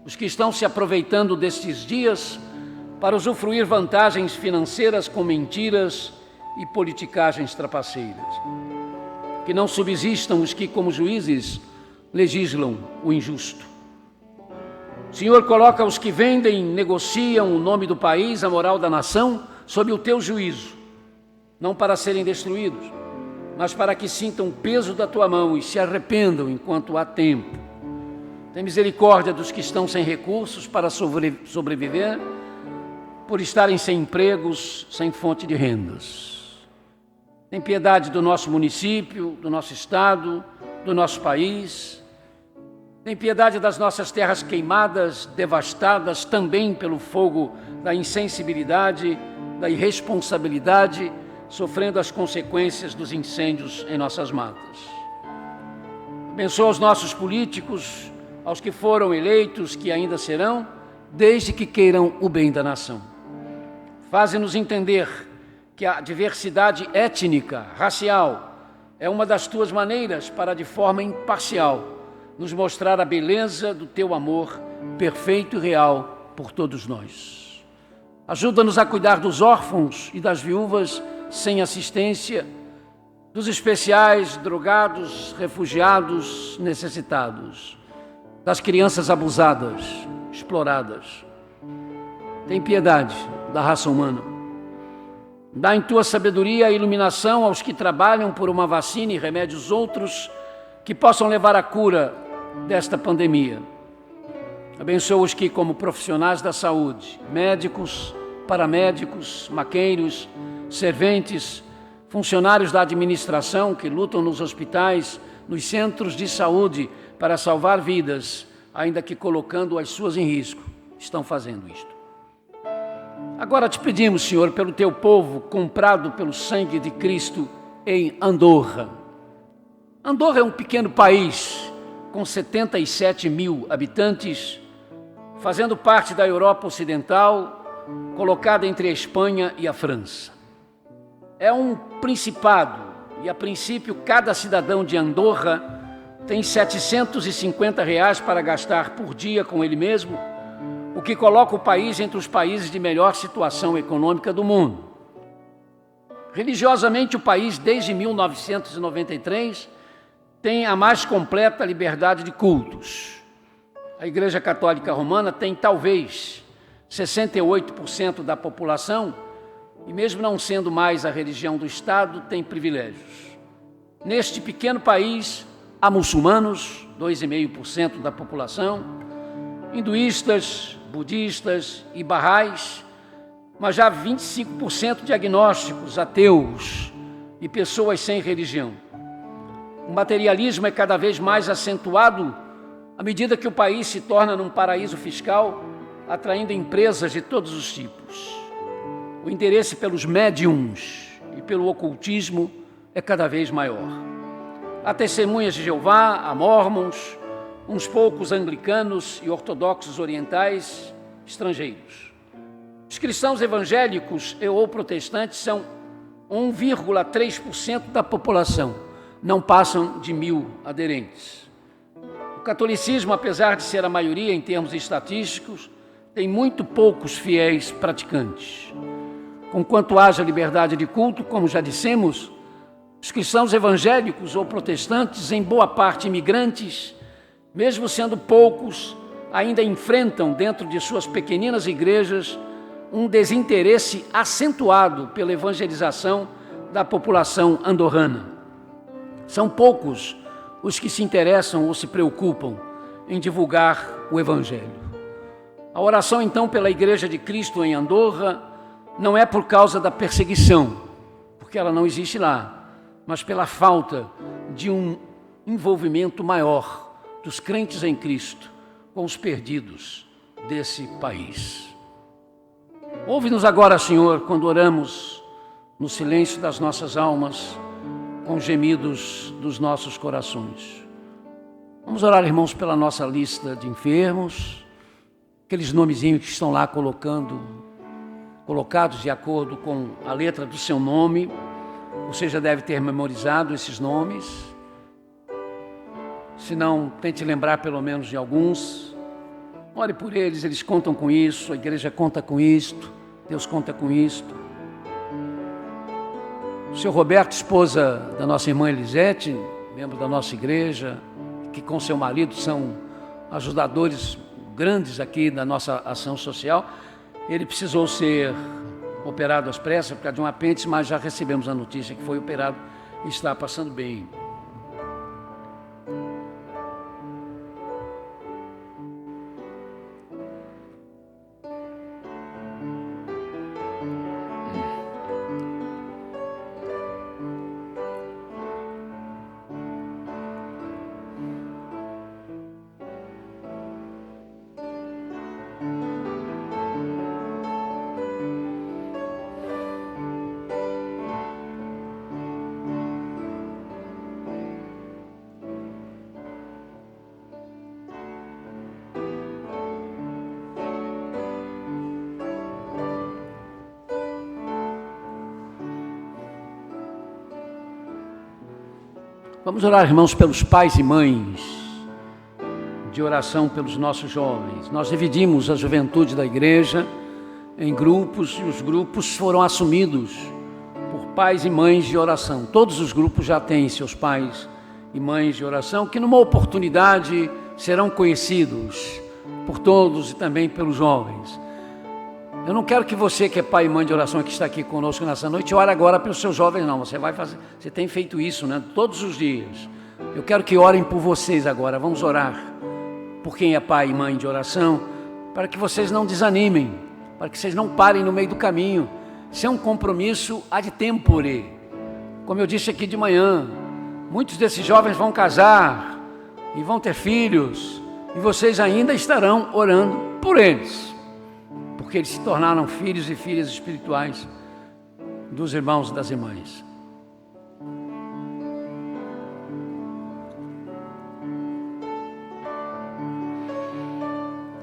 Speaker 1: os que estão se aproveitando destes dias para usufruir vantagens financeiras com mentiras e politicagens trapaceiras. Que não subsistam os que, como juízes, legislam o injusto. O Senhor coloca os que vendem, negociam o nome do país, a moral da nação, sob o teu juízo, não para serem destruídos, mas para que sintam o peso da tua mão e se arrependam enquanto há tempo. Tem misericórdia dos que estão sem recursos para sobreviver, por estarem sem empregos, sem fonte de rendas. Tem piedade do nosso município, do nosso estado, do nosso país. Tem piedade das nossas terras queimadas, devastadas também pelo fogo da insensibilidade, da irresponsabilidade, sofrendo as consequências dos incêndios em nossas matas. Abençoa os nossos políticos, aos que foram eleitos, que ainda serão, desde que queiram o bem da nação. Faze-nos entender que a diversidade étnica, racial, é uma das tuas maneiras para, de forma imparcial, nos mostrar a beleza do teu amor perfeito e real por todos nós. Ajuda-nos a cuidar dos órfãos e das viúvas sem assistência, dos especiais, drogados, refugiados, necessitados, das crianças abusadas, exploradas. Tem piedade da raça humana. Dá em tua sabedoria a iluminação aos que trabalham por uma vacina e remédios outros que possam levar à cura desta pandemia. Abençoa os que, como profissionais da saúde, médicos, paramédicos, maqueiros, serventes, funcionários da administração que lutam nos hospitais, nos centros de saúde para salvar vidas, ainda que colocando as suas em risco, estão fazendo isto. Agora te pedimos, Senhor, pelo teu povo comprado pelo sangue de Cristo em Andorra. Andorra é um pequeno país com 77 mil habitantes, fazendo parte da Europa Ocidental, colocada entre a Espanha e a França. É um principado e, a princípio, cada cidadão de Andorra tem R$ 750 para gastar por dia com ele mesmo, o que coloca o país entre os países de melhor situação econômica do mundo. Religiosamente, o país, desde 1993, tem a mais completa liberdade de cultos. A Igreja Católica Romana tem, talvez, 68% da população, e mesmo não sendo mais a religião do Estado, tem privilégios. Neste pequeno país, há muçulmanos, 2,5% da população, hinduístas, budistas e barrais, mas já 25% de agnósticos, ateus e pessoas sem religião. O materialismo é cada vez mais acentuado à medida que o país se torna num paraíso fiscal, atraindo empresas de todos os tipos. O interesse pelos médiums e pelo ocultismo é cada vez maior. Há testemunhas de Jeová, há mórmons, uns poucos anglicanos e ortodoxos orientais estrangeiros. Os cristãos evangélicos ou protestantes são 1,3% da população, não passam de 1.000 aderentes. O catolicismo, apesar de ser a maioria em termos estatísticos, tem muito poucos fiéis praticantes. Conquanto haja liberdade de culto, como já dissemos, os cristãos evangélicos ou protestantes, em boa parte imigrantes, mesmo sendo poucos, ainda enfrentam dentro de suas pequeninas igrejas um desinteresse acentuado pela evangelização da população andorrana. São poucos os que se interessam ou se preocupam em divulgar o Evangelho. A oração, então, pela Igreja de Cristo em Andorra não é por causa da perseguição, porque ela não existe lá, mas pela falta de um envolvimento maior dos crentes em Cristo com os perdidos desse país. Ouve-nos agora, Senhor, quando oramos no silêncio das nossas almas, com gemidos dos nossos corações. Vamos orar, irmãos, pela nossa lista de enfermos, aqueles nomezinhos que estão lá colocados de acordo com a letra do seu nome. Você já deve ter memorizado esses nomes. Se não, tente lembrar pelo menos de alguns. Ore por eles, eles contam com isso, a igreja conta com isto, Deus conta com isto. O seu Roberto, esposa da nossa irmã Elisete, membro da nossa igreja, que com seu marido são ajudadores grandes aqui da nossa ação social, ele precisou ser operado às pressas por causa de um apêndice, mas já recebemos a notícia que foi operado e está passando bem. Vamos orar, irmãos, pelos pais e mães, de oração pelos nossos jovens. Nós dividimos a juventude da igreja em grupos, e os grupos foram assumidos por pais e mães de oração. Todos os grupos já têm seus pais e mães de oração, que numa oportunidade serão conhecidos por todos e também pelos jovens. Eu não quero que você, que é pai e mãe de oração, que está aqui conosco nessa noite, ore agora pelos seus jovens, não. Você vai fazer, você tem feito isso, né? Todos os dias. Eu quero que orem por vocês agora. Vamos orar por quem é pai e mãe de oração, para que vocês não desanimem, para que vocês não parem no meio do caminho. Isso é um compromisso ad tempore. Como eu disse aqui de manhã, muitos desses jovens vão casar e vão ter filhos, e vocês ainda estarão orando por eles, porque eles se tornaram filhos e filhas espirituais dos irmãos e das irmãs.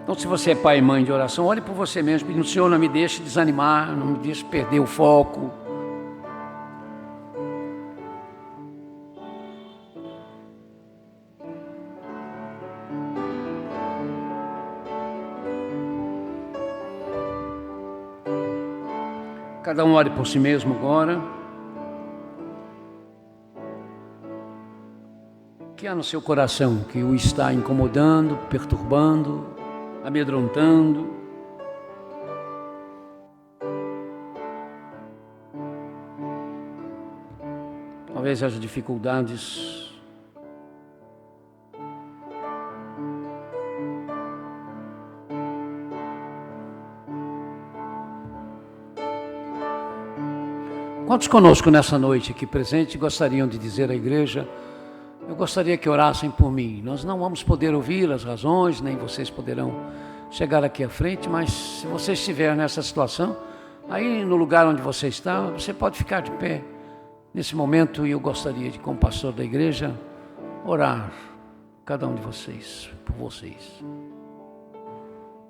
Speaker 1: Então, se você é pai e mãe de oração, ore por você mesmo, pedindo: Senhor, não me deixe desanimar, não me deixe perder o foco. Cada um ore por si mesmo agora. O que há no seu coração que o está incomodando, perturbando, amedrontando? Talvez haja dificuldades. Quantos conosco nessa noite aqui presente gostariam de dizer à igreja: eu gostaria que orassem por mim? Nós não vamos poder ouvir as razões, nem vocês poderão chegar aqui à frente, mas se você estiver nessa situação, aí no lugar onde você está, você pode ficar de pé nesse momento, e eu gostaria de, como pastor da igreja, orar cada um de vocês, por vocês.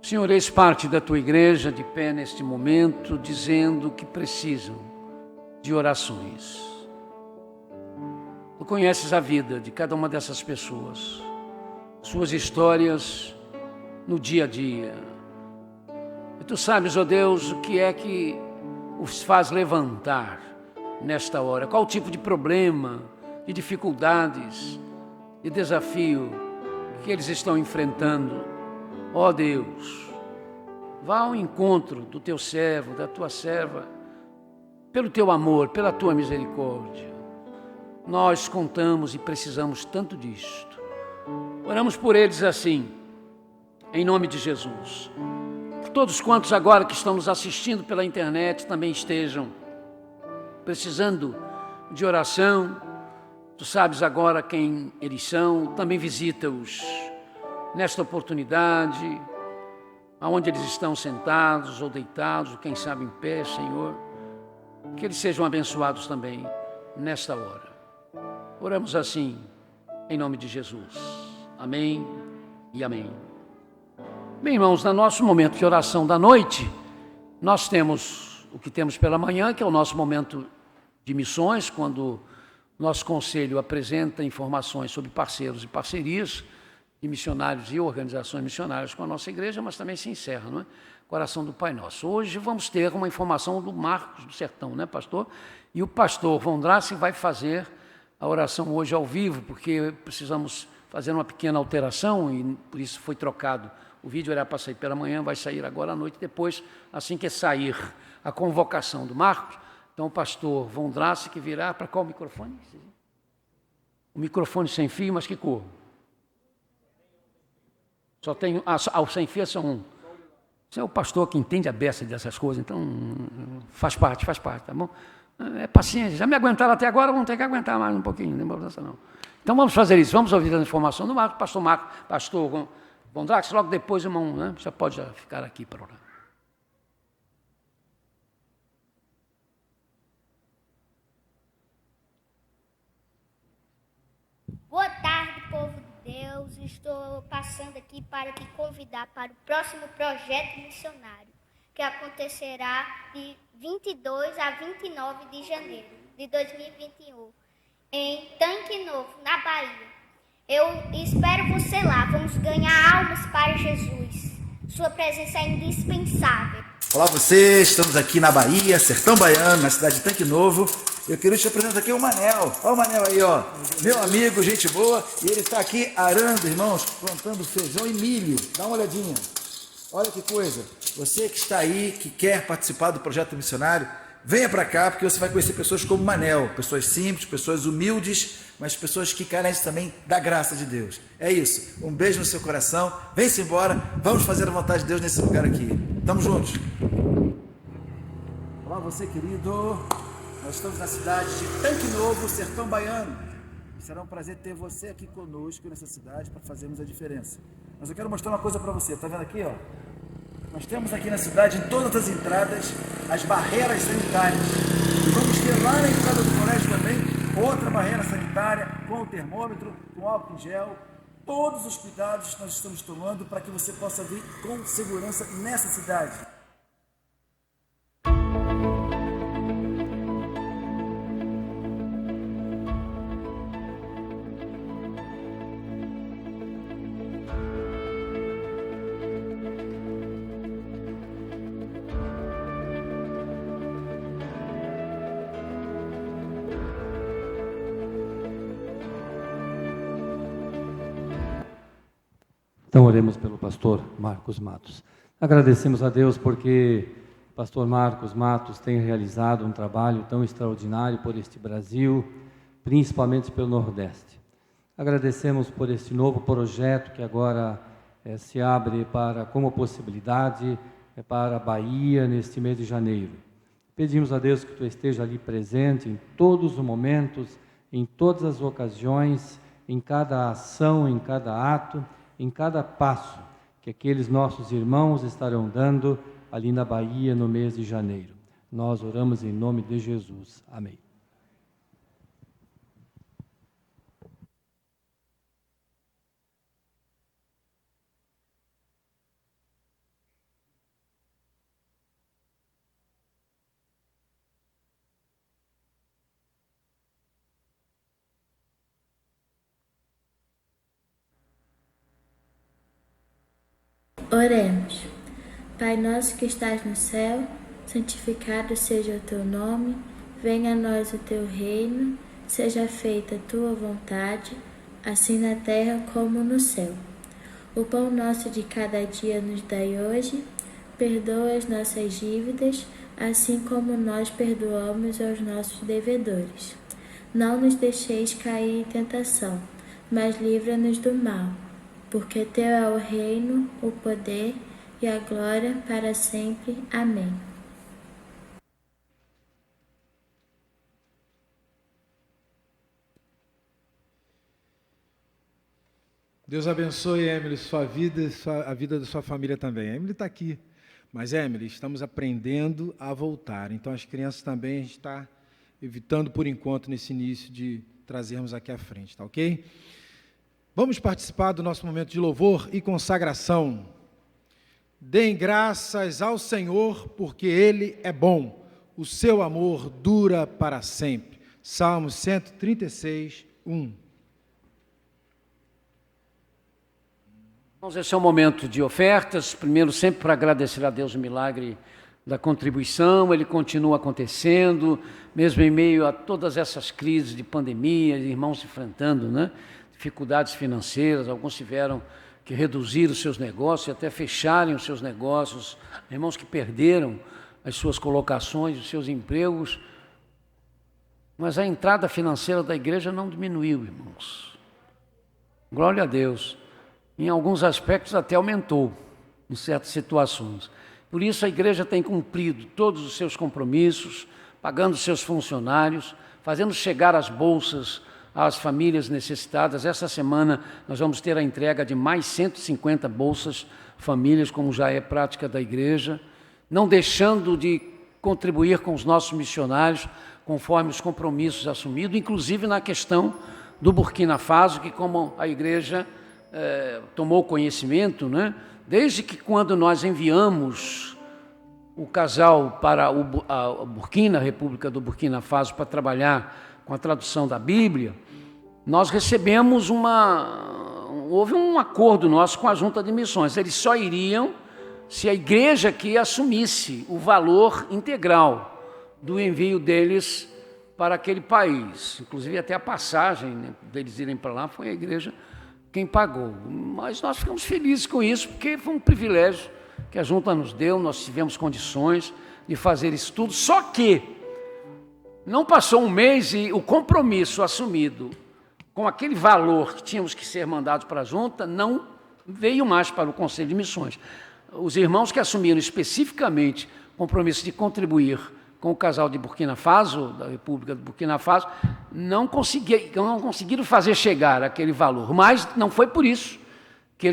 Speaker 1: Senhor, eis parte da tua igreja de pé neste momento, dizendo que precisam de orações. Tu conheces a vida de cada uma dessas pessoas, suas histórias no dia a dia. E tu sabes, ó Deus, o que é que os faz levantar nesta hora. Qual o tipo de problema, de dificuldades, de desafio que eles estão enfrentando. Ó Deus, vá ao encontro do teu servo, da tua serva, pelo teu amor, pela tua misericórdia. Nós contamos e precisamos tanto disto. Oramos por eles assim, em nome de Jesus. Todos quantos agora que estão nos assistindo pela internet também estejam precisando de oração. Tu sabes agora quem eles são. Também visita-os nesta oportunidade, aonde eles estão sentados ou deitados, ou quem sabe em pé, Senhor. Que eles sejam abençoados também nesta hora. Oramos assim, em nome de Jesus. Amém e amém. Bem, irmãos, no nosso momento de oração da noite, nós temos o que temos pela manhã, que é o nosso momento de missões, quando Nosso conselho apresenta informações sobre parceiros e parcerias de missionários e organizações missionárias com a nossa igreja, mas também se encerra, não é? Coração do Pai Nosso. Hoje vamos ter uma informação do Marcos do Sertão, né, pastor? E o pastor Vondrassi vai fazer a oração hoje ao vivo, porque precisamos fazer uma pequena alteração e por isso foi trocado. O vídeo era para sair pela manhã, vai sair agora à noite, depois, assim que sair a convocação do Marcos, então o pastor Vondrassi que virá para qual microfone? O microfone sem fio, mas que cor? Só tem, o sem fio é só um. Você é o pastor que entende a beça dessas coisas, então faz parte, tá bom? É paciência, já me aguentaram até agora, vão ter que aguentar mais um pouquinho, não tem importância não. Então vamos fazer isso, vamos ouvir a informação do Marcos, pastor Vondrassi, logo depois, irmão, né, já pode ficar aqui para orar.
Speaker 8: Boa tarde, povo de Deus. Estou passando aqui para te convidar para o próximo projeto missionário, que acontecerá de 22 a 29 de janeiro de 2021, em Tanque Novo, na Bahia. Eu espero você lá. Vamos ganhar almas para Jesus. Sua presença é indispensável.
Speaker 9: Olá vocês, estamos aqui na Bahia, Sertão Baiano, na cidade de Tanque Novo. Eu queria te apresentar aqui o Manel. Olha o Manel aí, ó. Meu amigo, gente boa. E ele está aqui arando, irmãos, plantando feijão e milho. Dá uma olhadinha. Olha que coisa. Você que está aí, que quer participar do projeto missionário, venha para cá, porque você vai conhecer pessoas como Manel. Pessoas simples, pessoas humildes, mas pessoas que carecem também da graça de Deus. É isso. Um beijo no seu coração. Vem-se embora. Vamos fazer a vontade de Deus nesse lugar aqui. Tamo juntos. Olá você, querido. Nós estamos na cidade de Tanque Novo, Sertão Baiano. Será um prazer ter você aqui conosco nessa cidade para fazermos a diferença. Mas eu quero mostrar uma coisa para você. Está vendo aqui, ó? Nós temos aqui na cidade, em todas as entradas, as barreiras sanitárias. E vamos ter lá na entrada do colégio também outra barreira sanitária com o termômetro, com álcool em gel. Todos os cuidados que nós estamos tomando para que você possa vir com segurança nessa cidade.
Speaker 10: Então, oremos pelo pastor Marcos Matos. Agradecemos a Deus porque o pastor Marcos Matos tem realizado um trabalho tão extraordinário por este Brasil, principalmente pelo Nordeste. Agradecemos por este novo projeto que agora se abre como possibilidade para a Bahia neste mês de janeiro. Pedimos a Deus que Tu esteja ali presente em todos os momentos, em todas as ocasiões, em cada ação, em cada ato, em cada passo que aqueles nossos irmãos estarão dando ali na Bahia no mês de janeiro. Nós oramos em nome de Jesus. Amém.
Speaker 11: Oremos. Pai nosso que estás no céu, santificado seja o teu nome, venha a nós o teu reino, seja feita a tua vontade, assim na terra como no céu. O pão nosso de cada dia nos dai hoje, perdoa as nossas dívidas, assim como nós perdoamos aos nossos devedores. Não nos deixeis cair em tentação, mas livra-nos do mal. Porque Teu é o reino, o poder e a glória para sempre. Amém.
Speaker 2: Deus abençoe, Emily, sua vida e a vida da sua família também. A Emily está aqui, mas, Emily, estamos aprendendo a voltar. Então, as crianças também a gente está evitando, por enquanto, nesse início, de trazermos aqui à frente, tá ok? Vamos participar do nosso momento de louvor e consagração. Deem graças ao Senhor, porque Ele é bom. O seu amor dura para sempre. Salmos 136, 1.
Speaker 1: Irmãos, esse é um momento de ofertas. Primeiro, sempre para agradecer a Deus o milagre da contribuição. Ele continua acontecendo, mesmo em meio a todas essas crises de pandemia, irmãos enfrentando, né, dificuldades financeiras. Alguns tiveram que reduzir os seus negócios e até fecharem os seus negócios. Irmãos que perderam as suas colocações, os seus empregos. Mas a entrada financeira da igreja não diminuiu, irmãos. Glória a Deus. Em alguns aspectos até aumentou, em certas situações. Por isso a igreja tem cumprido todos os seus compromissos, pagando seus funcionários, fazendo chegar as bolsas às famílias necessitadas. Essa semana nós vamos ter a entrega de mais 150 bolsas famílias, como já é prática da igreja, não deixando de contribuir com os nossos missionários, conforme os compromissos assumidos, inclusive na questão do Burkina Faso, que como a igreja tomou conhecimento, né, desde que quando nós enviamos o casal para a Burkina, a República do Burkina Faso, para trabalhar com a tradução da Bíblia, nós recebemos houve um acordo nosso com a Junta de Missões. Eles só iriam se a igreja aqui assumisse o valor integral do envio deles para aquele país. Inclusive até a passagem, né, deles irem para lá foi a igreja quem pagou. Mas nós ficamos felizes com isso, porque foi um privilégio que a Junta nos deu, nós tivemos condições de fazer isso tudo, só que não passou um mês e o compromisso assumido com aquele valor que tínhamos que ser mandados para a Junta não veio mais para o Conselho de Missões. Os irmãos que assumiram especificamente o compromisso de contribuir com o casal de Burkina Faso, da República do Burkina Faso, não conseguiram fazer chegar aquele valor, mas não foi por isso que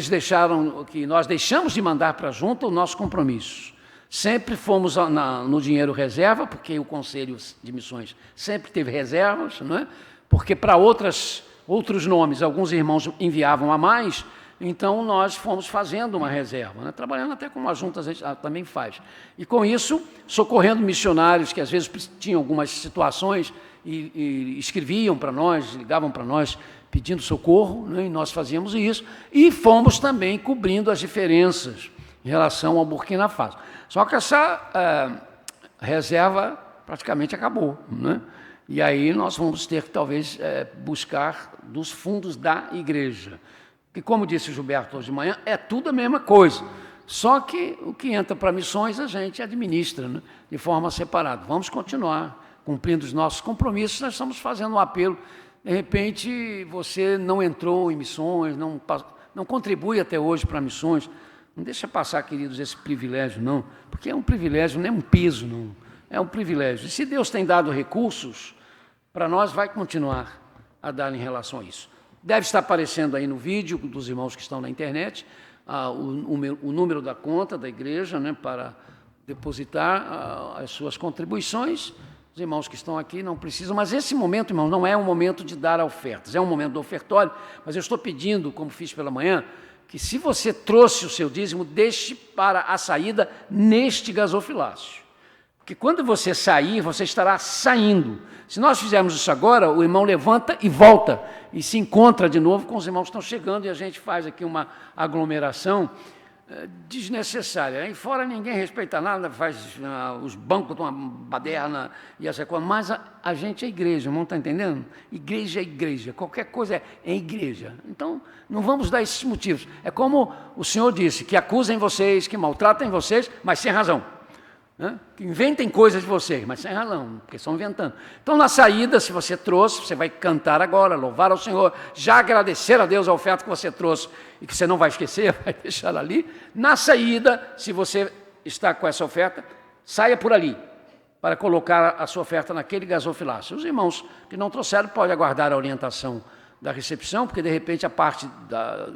Speaker 1: nós deixamos de mandar para a Junta o nosso compromisso. Sempre fomos no dinheiro reserva, porque o Conselho de Missões sempre teve reservas, não é? Porque para outros nomes, alguns irmãos enviavam a mais, então nós fomos fazendo uma reserva, né? Trabalhando até como a Junta a gente também faz. E com isso, socorrendo missionários que às vezes tinham algumas situações e escreviam para nós, ligavam para nós pedindo socorro, né? E nós fazíamos isso, e fomos também cobrindo as diferenças em relação ao Burkina Faso. Só que essa reserva praticamente acabou, né? E aí nós vamos ter que talvez buscar dos fundos da igreja. Que, como disse o Gilberto hoje de manhã, é tudo a mesma coisa. Só que o que entra para missões a gente administra, né, de forma separada. Vamos continuar cumprindo os nossos compromissos. Nós estamos fazendo um apelo. De repente, você não entrou em missões, não contribui até hoje para missões. Não deixa passar, queridos, esse privilégio, não. Porque é um privilégio, não é um peso, não. É um privilégio. E se Deus tem dado recursos, para nós vai continuar a dar em relação a isso. Deve estar aparecendo aí no vídeo dos irmãos que estão na internet o número da conta da igreja, né, para depositar as suas contribuições. Os irmãos que estão aqui não precisam, mas esse momento, irmão, não é um momento de dar ofertas, é um momento do ofertório, mas eu estou pedindo, como fiz pela manhã, que se você trouxe o seu dízimo, deixe para a saída neste gasofilácio. Porque quando você sair, você estará saindo. Se nós fizermos isso agora, o irmão levanta e volta, e se encontra de novo com os irmãos que estão chegando, e a gente faz aqui uma aglomeração desnecessária. Aí fora ninguém respeita nada, faz os bancos de uma baderna e essa coisa, mas a gente é igreja, irmão, está entendendo? Igreja é igreja, qualquer coisa é igreja. Então, não vamos dar esses motivos. É como o Senhor disse, que acusem vocês, que maltratem vocês, mas sem razão. Que inventem coisas de vocês, mas sem razão, porque estão inventando. Então, na saída, se você trouxe, você vai cantar agora, louvar ao Senhor, já agradecer a Deus a oferta que você trouxe e que você não vai esquecer, vai deixar ali. Na saída, se você está com essa oferta, saia por ali, para colocar a sua oferta naquele gasofilácio. Os irmãos que não trouxeram podem aguardar a orientação da recepção, porque de repente a parte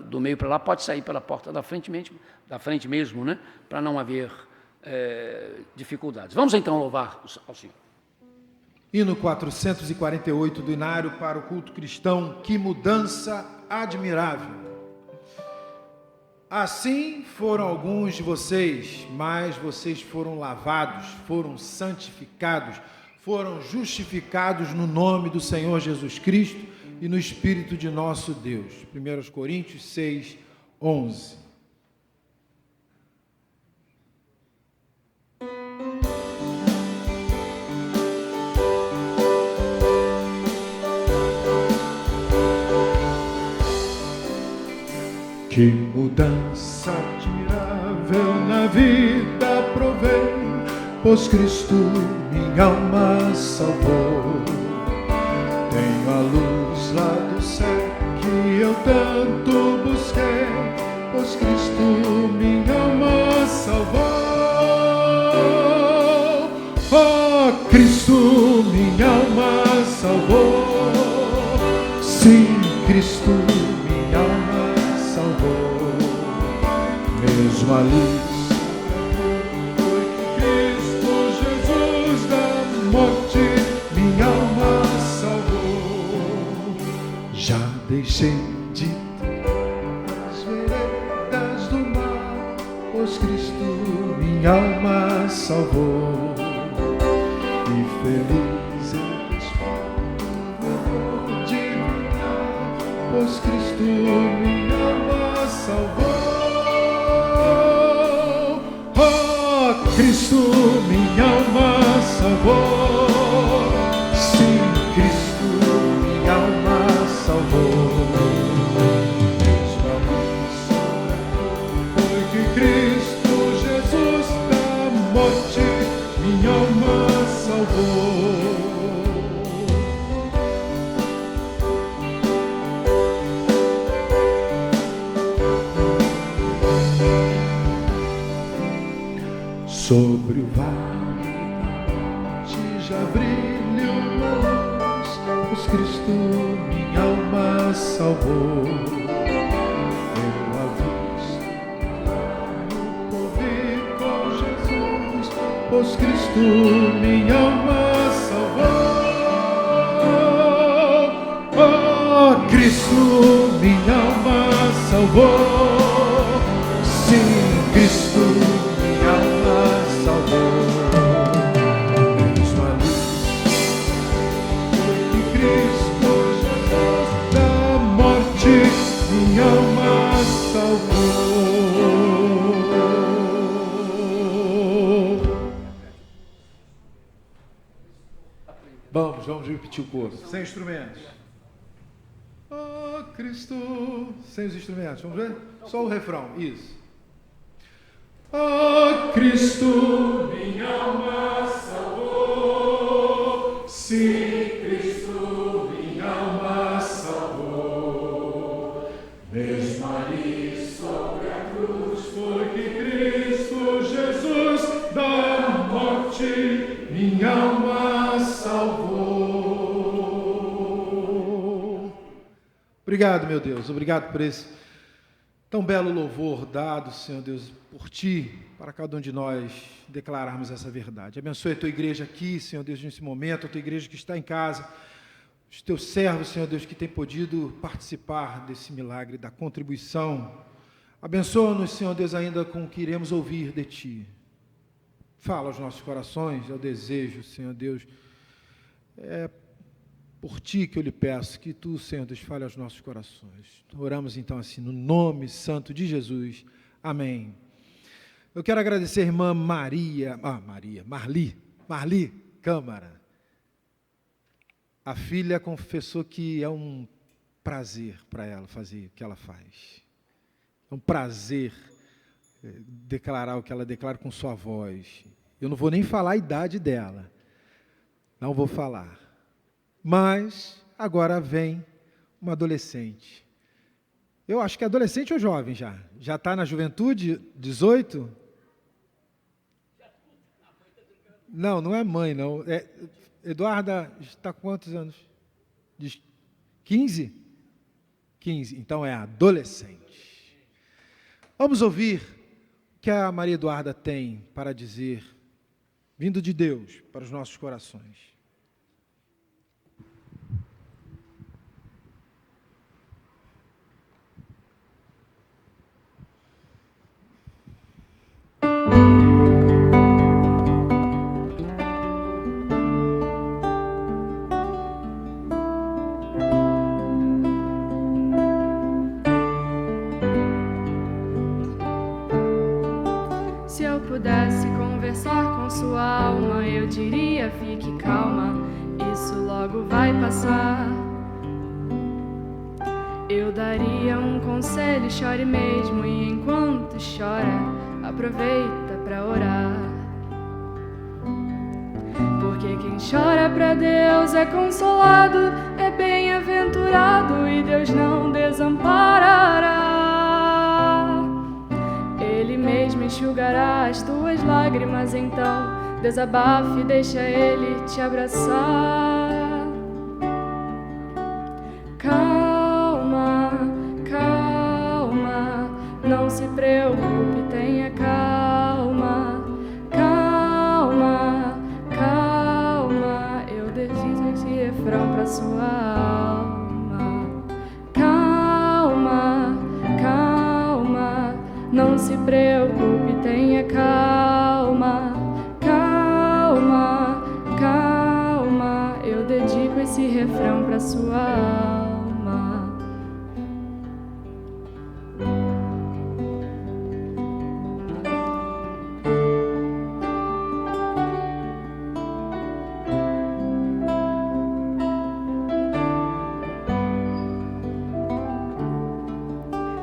Speaker 1: do meio para lá pode sair pela porta da frente mesmo, né? Para não haver dificuldades. Vamos então louvar ao Senhor.
Speaker 2: Hino 448 do Inário para o culto cristão, que mudança admirável. Assim foram alguns de vocês, mas vocês foram lavados, foram santificados, foram justificados no nome do Senhor Jesus Cristo e no Espírito de nosso Deus. 1 Coríntios 6, 11. Que mudança admirável na vida provei, pois Cristo minha alma salvou. Tenho a luz lá do céu que eu tanto busquei, pois Cristo minha alma salvou. Oh, Cristo minha alma salvou. Sim, Cristo minha alma salvou. Mesmo ali foi que Cristo Jesus da morte minha alma salvou. Já deixei de as veredas do mar, pois Cristo minha alma salvou. E feliz eu estou de vida, pois Cristo minha alma salvou. Oh, Cristo minha alma salvou. Sim, Cristo minha alma salvou. Foi que Cristo Jesus da morte minha alma salvou. Sobre o vale da morte já brilha uma luz, pois Cristo minha alma salvou. Eu avisto no porvir com Jesus, pois Cristo minha alma salvou. Oh, Cristo minha alma salvou. Sim, Cristo minha alma salvou. Mesmo ali foi que Cristo Jesus da morte minha alma salvou. Vamos repetir o coro. Sem instrumentos. Oh, Cristo. Sem os instrumentos. Vamos ver? Só o refrão. Isso. Oh, Cristo, minha alma salvou. Sim, Cristo, minha alma salvou. Mesmo ali sobre a cruz foi que Cristo Jesus da morte minha alma salvou. Obrigado, meu Deus. Obrigado por esse tão belo louvor dado, Senhor Deus, por Ti, para cada um de nós declararmos essa verdade. Abençoe a Tua igreja aqui, Senhor Deus, nesse momento, a Tua igreja que está em casa, os Teus servos, Senhor Deus, que têm podido participar desse milagre, da contribuição. Abençoa-nos, Senhor Deus, ainda com o que iremos ouvir de Ti. Fala aos nossos corações, é o desejo, Senhor Deus, é por Ti que eu lhe peço, que Tu, Senhor Deus, fale aos nossos corações. Oramos então assim, no nome santo de Jesus. Amém. Eu quero agradecer a irmã Marli Câmara. A filha confessou que é um prazer para ela fazer o que ela faz. É um prazer declarar o que ela declara com sua voz. Eu não vou nem falar a idade dela. Não vou falar. Mas agora vem uma adolescente. Eu acho que é adolescente ou jovem já? Já está na juventude? 18? Não, não é mãe, não. Eduarda está com quantos anos? 15? 15. Então é adolescente. Vamos ouvir o que a Maria Eduarda tem para dizer, vindo de Deus, para os nossos corações.
Speaker 12: conversar com sua alma, eu diria: fique calma, isso logo vai passar. Eu daria um conselho: chore mesmo, e enquanto chora, aproveita pra orar. Porque quem chora pra Deus é consolado, é bem-aventurado, e Deus não desamparará. Ele mesmo enxugará as tuas lágrimas, então desabafe e deixa Ele te abraçar. Calma, calma, não se preocupe, tenha calma. Calma, calma, eu dedico esse refrão pra sua alma. Calma, calma, não se preocupe, tenha calma. Calma, calma, eu dedico esse refrão pra sua alma.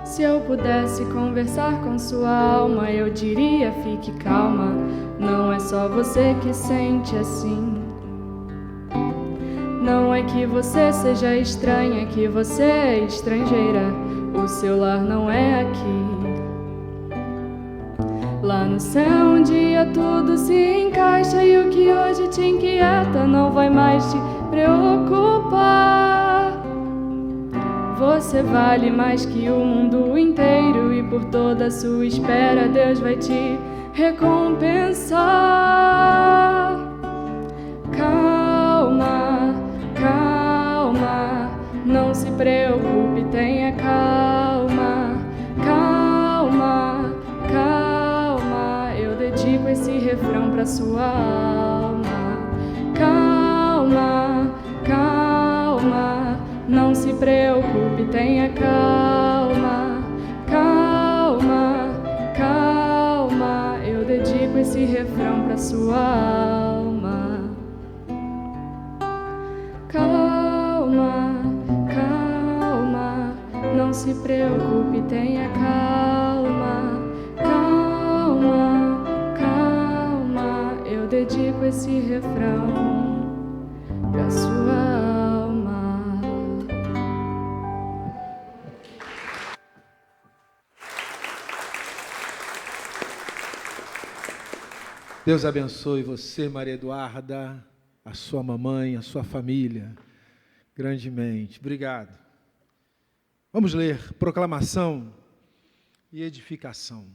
Speaker 12: Se eu pudesse conversar com sua alma, eu diria: fique calma, não é só você que sente assim. Não é que você seja estranha, é que você é estrangeira, o seu lar não é aqui. Lá no céu um dia tudo se encaixa, e o que hoje te inquieta não vai mais te preocupar. Você vale mais que o mundo inteiro, e por toda a sua espera Deus vai te recompensar. Calma, calma, não se preocupe, tenha calma. Calma, calma, eu dedico esse refrão pra sua alma. Calma, calma, não se preocupe, tenha calma. Calma, calma, eu dedico esse refrão pra sua alma. Calma, calma, não se preocupe, tenha calma. Calma, calma, eu dedico esse refrão pra sua alma.
Speaker 2: Deus abençoe você, Maria Eduarda, a sua mamãe, a sua família, grandemente. Obrigado. Vamos ler proclamação e edificação.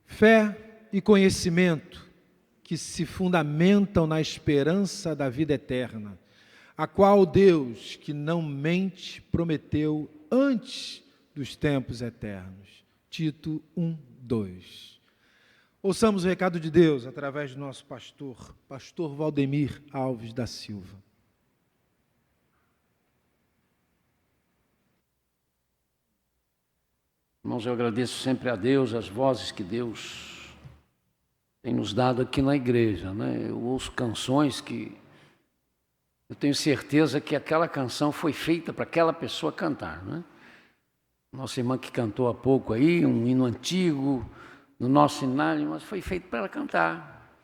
Speaker 2: Fé e conhecimento que se fundamentam na esperança da vida eterna, a qual Deus, que não mente, prometeu antes dos tempos eternos. Tito 1:2. Ouçamos o recado de Deus através do nosso pastor Valdemir Alves da Silva.
Speaker 1: Irmãos, eu agradeço sempre a Deus as vozes que Deus tem nos dado aqui na igreja, né? Eu ouço canções que eu tenho certeza que aquela canção foi feita para aquela pessoa cantar, né? Nossa irmã que cantou há pouco aí, um hino antigo, no nosso cenário, mas foi feito para ela cantar.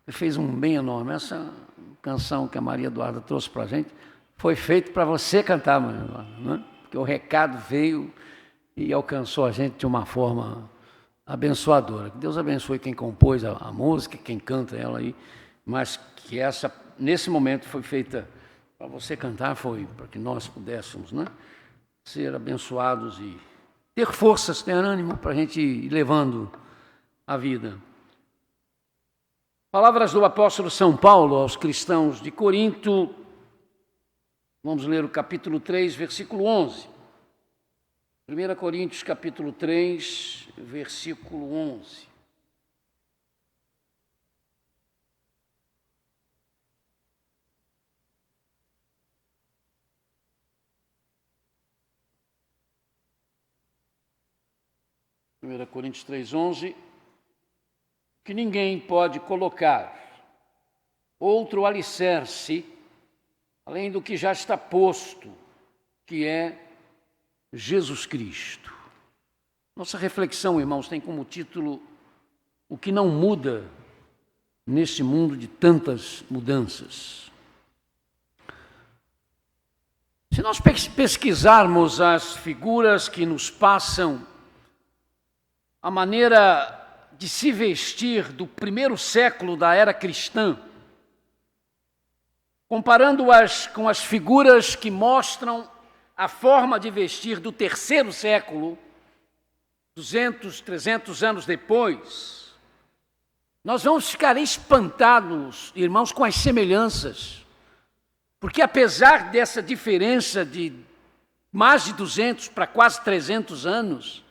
Speaker 1: Fez um bem enorme. Essa canção que a Maria Eduarda trouxe para a gente foi feita para você cantar, Maria Eduarda, né? Porque o recado veio e alcançou a gente de uma forma abençoadora. Que Deus abençoe quem compôs a música, quem canta ela aí, mas que essa, nesse momento, foi feita para você cantar, foi para que nós pudéssemos, né, ser abençoados e ter forças, ter ânimo para a gente ir levando a vida. Palavras do apóstolo São Paulo aos cristãos de Corinto. Vamos ler o capítulo 3, versículo 11. 1 Coríntios, capítulo 3, versículo 11. Coríntios 3, 11. que ninguém pode colocar outro alicerce, além do que já está posto, que é Jesus Cristo. Nossa reflexão, irmãos, tem como título O que não muda neste mundo de tantas mudanças. Se nós pesquisarmos as figuras que nos passam a maneira de se vestir do primeiro século da era cristã, comparando-as com as figuras que mostram a forma de vestir do terceiro século, 200, 300 anos depois, nós vamos ficar espantados, irmãos, com as semelhanças. Porque apesar dessa diferença de mais de 200 para quase 300 anos,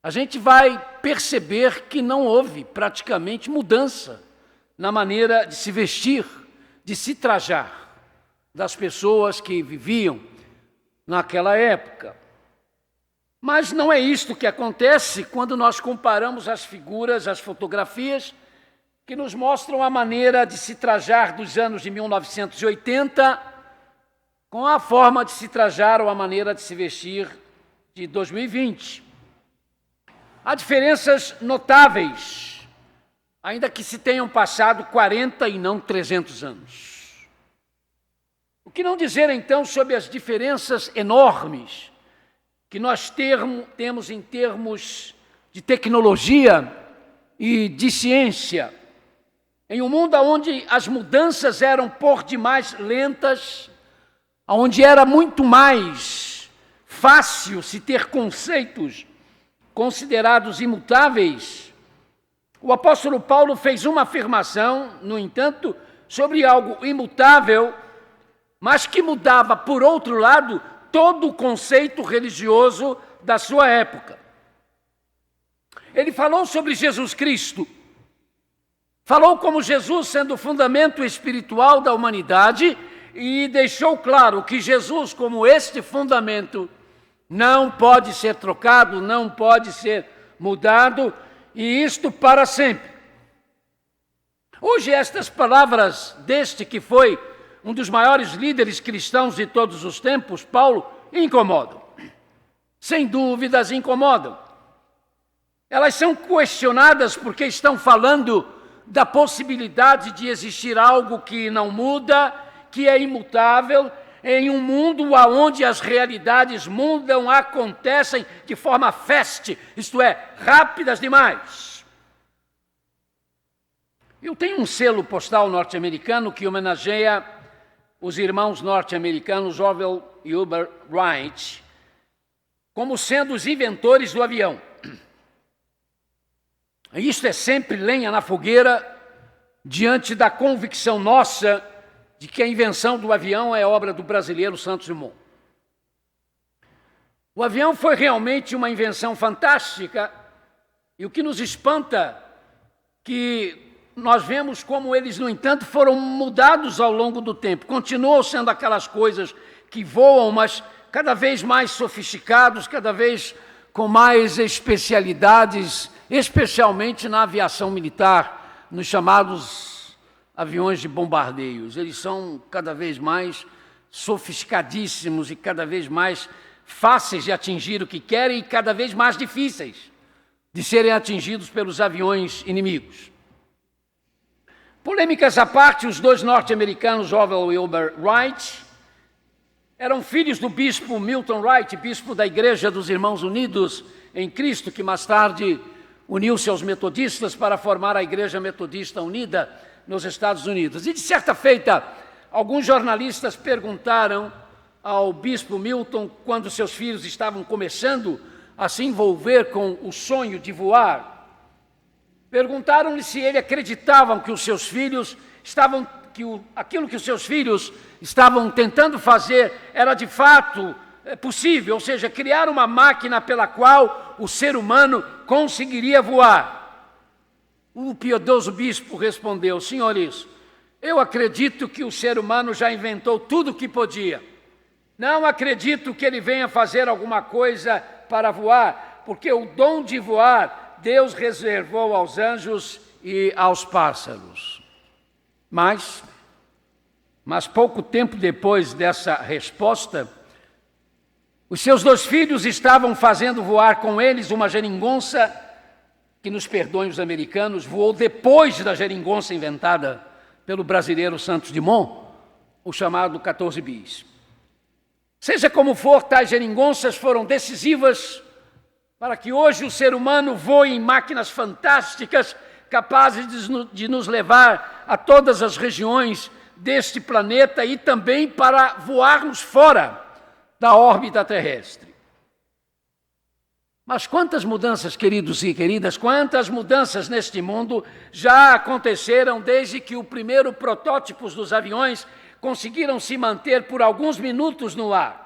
Speaker 1: a gente vai perceber que não houve praticamente mudança na maneira de se vestir, de se trajar das pessoas que viviam naquela época. Mas não é isto que acontece quando nós comparamos as figuras, as fotografias, que nos mostram a maneira de se trajar dos anos de 1980 com a forma de se trajar ou a maneira de se vestir de 2020. Há diferenças notáveis, ainda que se tenham passado 40 e não 300 anos. O que não dizer, então, sobre as diferenças enormes que nós temos em termos de tecnologia e de ciência, em um mundo onde as mudanças eram por demais lentas, onde era muito mais fácil se ter conceitos considerados imutáveis, o apóstolo Paulo fez uma afirmação, no entanto, sobre algo imutável, mas que mudava, por outro lado, todo o conceito religioso da sua época. Ele falou sobre Jesus Cristo, falou como Jesus sendo o fundamento espiritual da humanidade e deixou claro que Jesus, como este fundamento, não pode ser trocado, não pode ser mudado, e isto para sempre. Hoje estas palavras deste que foi um dos maiores líderes cristãos de todos os tempos, Paulo, incomodam. Sem dúvidas incomodam. Elas são questionadas porque estão falando da possibilidade de existir algo que não muda, que é imutável, em um mundo onde as realidades mudam, acontecem de forma fast, isto é, rápidas demais. Eu tenho um selo postal norte-americano que homenageia os irmãos norte-americanos Orville e Wilbur Wright como sendo os inventores do avião. Isto é sempre lenha na fogueira diante da convicção nossa de que a invenção do avião é obra do brasileiro Santos Dumont. O avião foi realmente uma invenção fantástica, e o que nos espanta que nós vemos como eles, no entanto, foram mudados ao longo do tempo. Continuam sendo aquelas coisas que voam, mas cada vez mais sofisticados, cada vez com mais especialidades, especialmente na aviação militar, nos chamados aviões de bombardeios. Eles são cada vez mais sofisticadíssimos e cada vez mais fáceis de atingir o que querem e cada vez mais difíceis de serem atingidos pelos aviões inimigos. Polêmicas à parte, os dois norte-americanos, Orville e Wilbur Wright, eram filhos do bispo Milton Wright, bispo da Igreja dos Irmãos Unidos em Cristo, que mais tarde uniu-se aos metodistas para formar a Igreja Metodista Unida nos Estados Unidos. E de certa feita, alguns jornalistas perguntaram ao bispo Milton, quando seus filhos estavam começando a se envolver com o sonho de voar, perguntaram-lhe se ele acreditava que os seus filhos estavam, aquilo que os seus filhos estavam tentando fazer era de fato possível, ou seja, criar uma máquina pela qual o ser humano conseguiria voar. O piedoso bispo respondeu: senhores, eu acredito que o ser humano já inventou tudo o que podia. Não acredito que ele venha fazer alguma coisa para voar, porque o dom de voar Deus reservou aos anjos e aos pássaros. Mas pouco tempo depois dessa resposta, os seus 2 filhos estavam fazendo voar com eles uma geringonça, que, nos perdoem os americanos, voou depois da geringonça inventada pelo brasileiro Santos Dumont, o chamado 14 bis. Seja como for, tais geringonças foram decisivas para que hoje o ser humano voe em máquinas fantásticas, capazes de nos levar a todas as regiões deste planeta e também para voarmos fora da órbita terrestre. Mas quantas mudanças, queridos e queridas, quantas mudanças neste mundo já aconteceram desde que os primeiros protótipos dos aviões conseguiram se manter por alguns minutos no ar?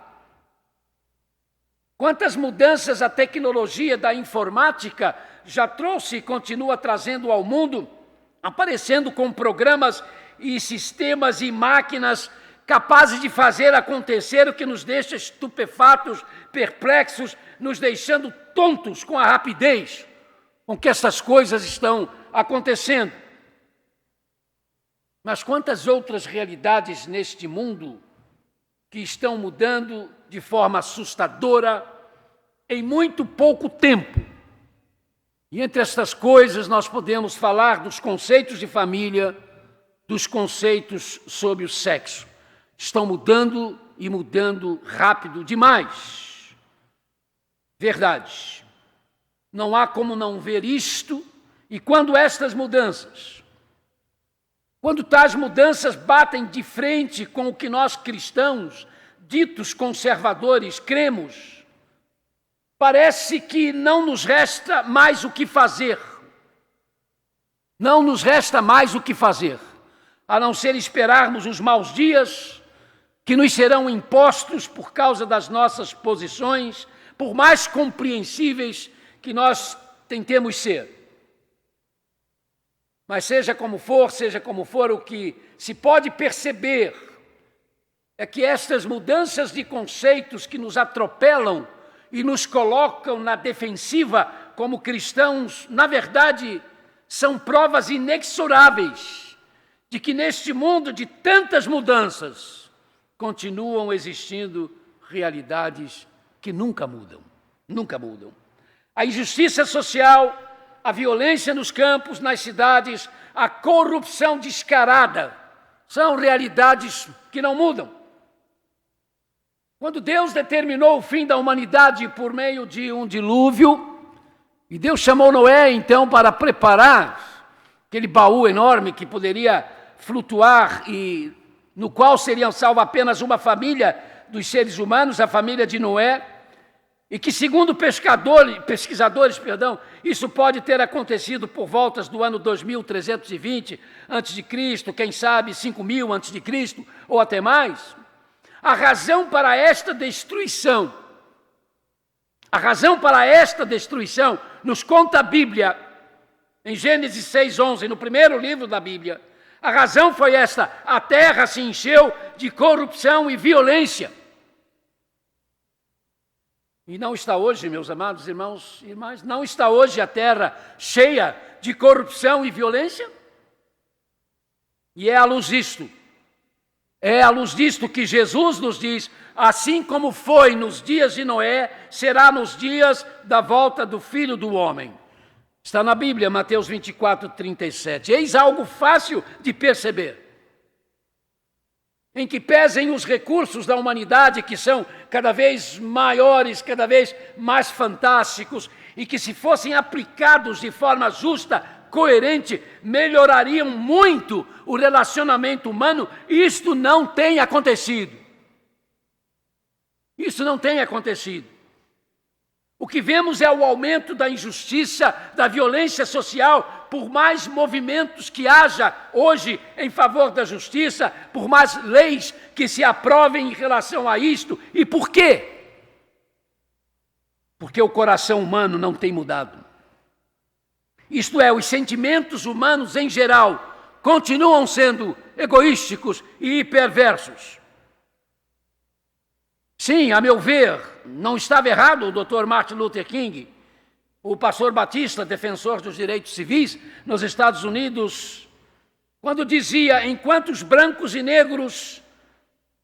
Speaker 1: Quantas mudanças a tecnologia da informática já trouxe e continua trazendo ao mundo, aparecendo com programas e sistemas e máquinas capazes de fazer acontecer o que nos deixa estupefatos, perplexos, nos deixando tontos com a rapidez com que essas coisas estão acontecendo. Mas quantas outras realidades neste mundo que estão mudando de forma assustadora em muito pouco tempo. E entre estas coisas nós podemos falar dos conceitos de família, dos conceitos sobre o sexo. Estão mudando e mudando rápido demais. Verdade. Não há como não ver isto, e quando tais mudanças batem de frente com o que nós cristãos, ditos conservadores, cremos, parece que não nos resta mais o que fazer. Não nos resta mais o que fazer, a não ser esperarmos os maus dias que nos serão impostos por causa das nossas posições, por mais compreensíveis que nós tentemos ser. Mas seja como for, o que se pode perceber é que estas mudanças de conceitos que nos atropelam e nos colocam na defensiva como cristãos, na verdade, são provas inexoráveis de que neste mundo de tantas mudanças continuam existindo realidades que nunca mudam, nunca mudam. A injustiça social, a violência nos campos, nas cidades, a corrupção descarada, são realidades que não mudam. Quando Deus determinou o fim da humanidade por meio de um dilúvio, e Deus chamou Noé, então, para preparar aquele baú enorme que poderia flutuar e no qual seriam salvos apenas uma família dos seres humanos, a família de Noé, e que, segundo pesquisadores, isso pode ter acontecido por voltas do ano 2320 a.C., quem sabe 5000 a.C., ou até mais. A razão para esta destruição, nos conta a Bíblia, em Gênesis 6:11, no primeiro livro da Bíblia, a razão foi esta: a terra se encheu de corrupção e violência. E não está hoje, meus amados irmãos e irmãs, não está hoje a terra cheia de corrupção e violência? E é à luz disto que Jesus nos diz: assim como foi nos dias de Noé, será nos dias da volta do Filho do Homem. Está na Bíblia, Mateus 24:37. Eis algo fácil de perceber. Em que pesem os recursos da humanidade, que são cada vez maiores, cada vez mais fantásticos, e que, se fossem aplicados de forma justa, coerente, melhorariam muito o relacionamento humano. Isto não tem acontecido. Isso não tem acontecido. O que vemos é o aumento da injustiça, da violência social, por mais movimentos que haja hoje em favor da justiça, por mais leis que se aprovem em relação a isto. E por quê? Porque o coração humano não tem mudado. Isto é, os sentimentos humanos em geral continuam sendo egoísticos e perversos. Sim, a meu ver, não estava errado o Dr. Martin Luther King, o pastor Batista, defensor dos direitos civis nos Estados Unidos, quando dizia: enquanto os brancos e negros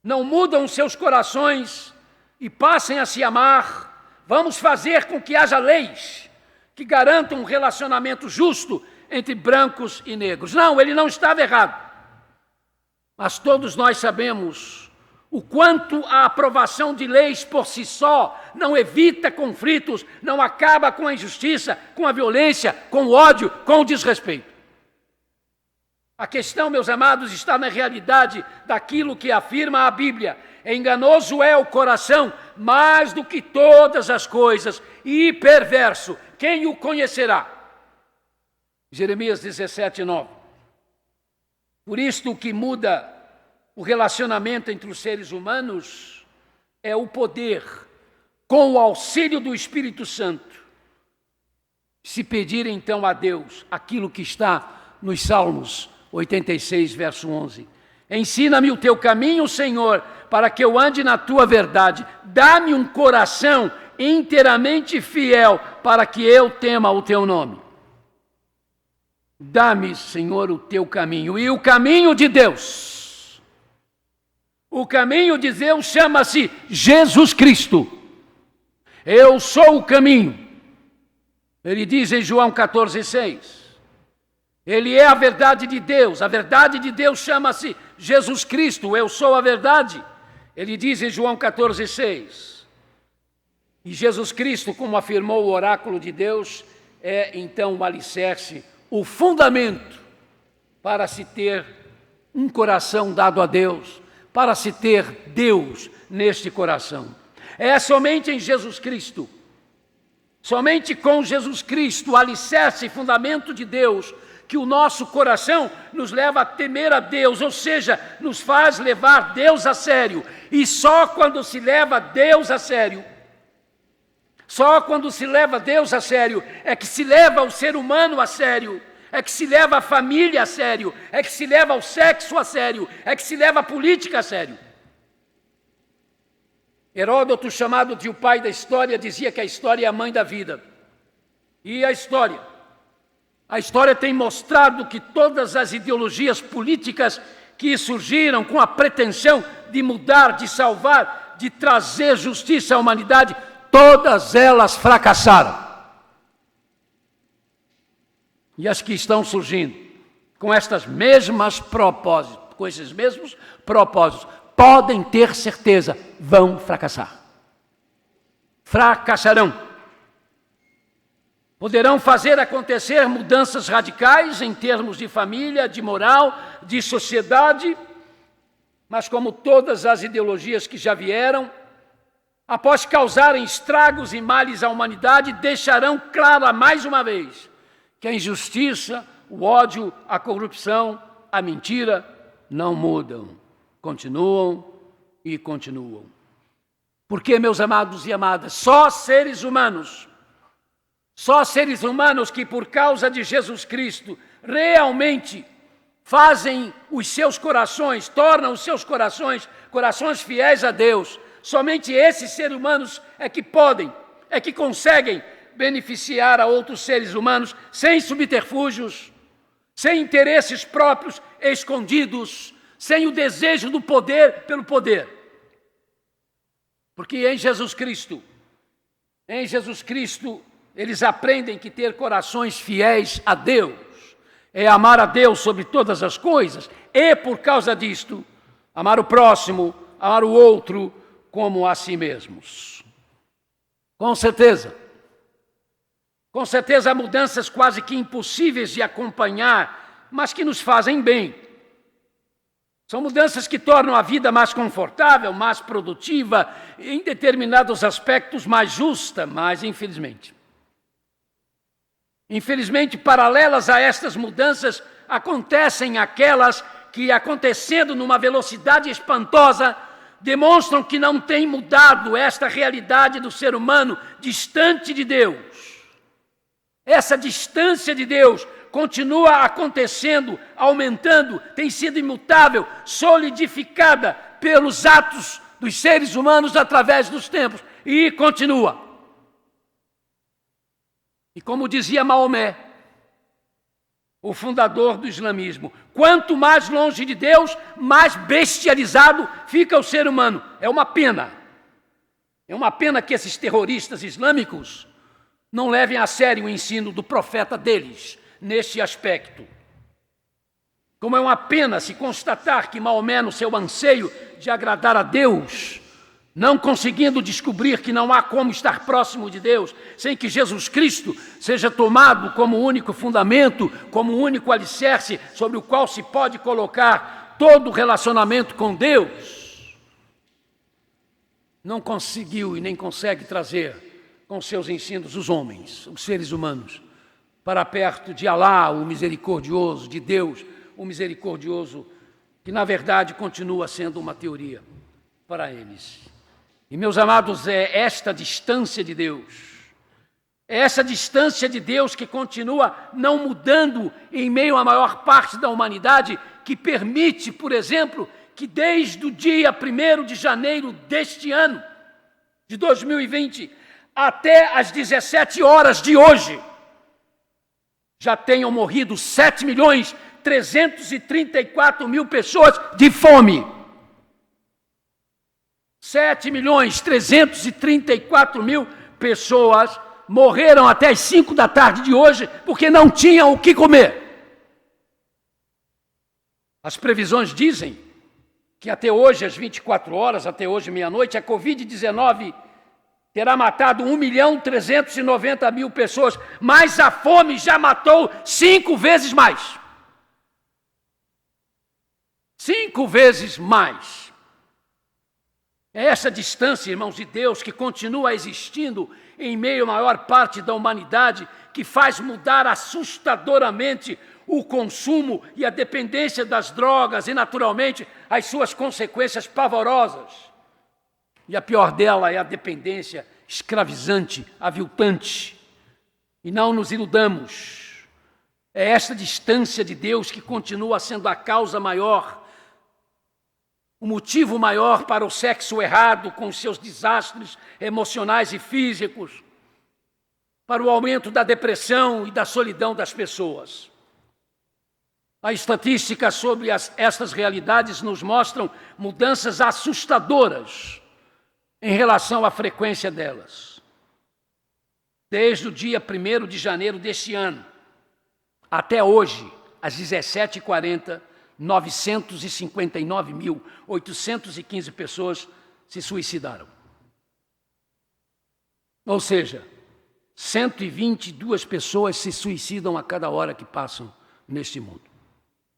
Speaker 1: não mudam seus corações e passem a se amar, vamos fazer com que haja leis que garantam um relacionamento justo entre brancos e negros. Não, ele não estava errado. Mas todos nós sabemos o quanto a aprovação de leis por si só não evita conflitos, não acaba com a injustiça, com a violência, com o ódio, com o desrespeito. A questão, meus amados, está na realidade daquilo que afirma a Bíblia: enganoso é o coração mais do que todas as coisas, e perverso, quem o conhecerá? Jeremias 17:9. Por isto, o que muda o relacionamento entre os seres humanos é o poder, com o auxílio do Espírito Santo, se pedir então a Deus aquilo que está nos Salmos 86, verso 11. Ensina-me o teu caminho, Senhor, para que eu ande na tua verdade. Dá-me um coração inteiramente fiel, para que eu tema o teu nome. Dá-me, Senhor, o teu caminho. E o caminho de Deus, o caminho de Deus chama-se Jesus Cristo. Eu sou o caminho. Ele diz em João 14:6. Ele é a verdade de Deus. A verdade de Deus chama-se Jesus Cristo. Eu sou a verdade. Ele diz em João 14:6. E Jesus Cristo, como afirmou o oráculo de Deus, é então o alicerce, o fundamento para se ter um coração dado a Deus, para se ter Deus neste coração. É somente em Jesus Cristo, somente com Jesus Cristo, o alicerce e fundamento de Deus, que o nosso coração nos leva a temer a Deus, ou seja, nos faz levar Deus a sério. E só quando se leva Deus a sério, só quando se leva Deus a sério, é que se leva o ser humano a sério, é que se leva a família a sério, é que se leva o sexo a sério, é que se leva a política a sério. Heródoto, chamado de o pai da história, dizia que a história é a mãe da vida. E a história tem mostrado que todas as ideologias políticas que surgiram com a pretensão de mudar, de salvar, de trazer justiça à humanidade, todas elas fracassaram. E as que estão surgindo com estes mesmos propósitos, podem ter certeza, vão fracassar. Fracassarão. Poderão fazer acontecer mudanças radicais em termos de família, de moral, de sociedade, mas como todas as ideologias que já vieram, após causarem estragos e males à humanidade, deixarão claro mais uma vez que a injustiça, o ódio, a corrupção, a mentira não mudam, continuam e continuam. Porque, meus amados e amadas, só seres humanos que por causa de Jesus Cristo realmente fazem os seus corações, tornam os seus corações fiéis a Deus. Somente esses seres humanos é que podem, é que conseguem beneficiar a outros seres humanos sem subterfúgios, sem interesses próprios escondidos, sem o desejo do poder pelo poder. Porque em Jesus Cristo, eles aprendem que ter corações fiéis a Deus é amar a Deus sobre todas as coisas e, por causa disto, amar o próximo, amar o outro como a si mesmos. Com certeza, há mudanças quase que impossíveis de acompanhar, mas que nos fazem bem. São mudanças que tornam a vida mais confortável, mais produtiva, em determinados aspectos mais justa, mas infelizmente, paralelas a estas mudanças, acontecem aquelas que, acontecendo numa velocidade espantosa, demonstram que não tem mudado esta realidade do ser humano distante de Deus. Essa distância de Deus continua acontecendo, aumentando, tem sido imutável, solidificada pelos atos dos seres humanos através dos tempos, e continua. E como dizia Maomé, o fundador do islamismo, quanto mais longe de Deus, mais bestializado fica o ser humano. É uma pena. É uma pena que esses terroristas islâmicos não levem a sério o ensino do profeta deles neste aspecto. Como é uma pena se constatar que Maomé, no seu anseio de agradar a Deus, não conseguindo descobrir que não há como estar próximo de Deus sem que Jesus Cristo seja tomado como único fundamento, como único alicerce sobre o qual se pode colocar todo o relacionamento com Deus, não conseguiu e nem consegue trazer com seus ensinos os homens, os seres humanos, para perto de Alá, o misericordioso, de Deus, o misericordioso, que na verdade continua sendo uma teoria para eles. E, meus amados, é esta distância de Deus, é essa distância de Deus que continua não mudando em meio à maior parte da humanidade, que permite, por exemplo, que desde o dia 1º de janeiro deste ano, de 2020, até às 17 horas de hoje, já tenham morrido 7.334.000 pessoas de fome. 7.334.000 pessoas morreram até as 5 da tarde de hoje porque não tinham o que comer. As previsões dizem que até hoje, às 24 horas, até hoje, meia-noite, a Covid-19 terá matado 1.390.000 pessoas, mas a fome já matou 5 vezes mais. 5 vezes mais. É essa distância, irmãos de Deus, que continua existindo em meio à maior parte da humanidade, que faz mudar assustadoramente o consumo e a dependência das drogas e, naturalmente, as suas consequências pavorosas. E a pior dela é a dependência escravizante, aviltante. E não nos iludamos. É esta distância de Deus que continua sendo a causa maior, o motivo maior para o sexo errado, com seus desastres emocionais e físicos, para o aumento da depressão e da solidão das pessoas. A estatística sobre estas realidades nos mostram mudanças assustadoras em relação à frequência delas. Desde o dia 1º de janeiro deste ano, até hoje, às 17h40, 959.815 pessoas se suicidaram. Ou seja, 122 pessoas se suicidam a cada hora que passam neste mundo.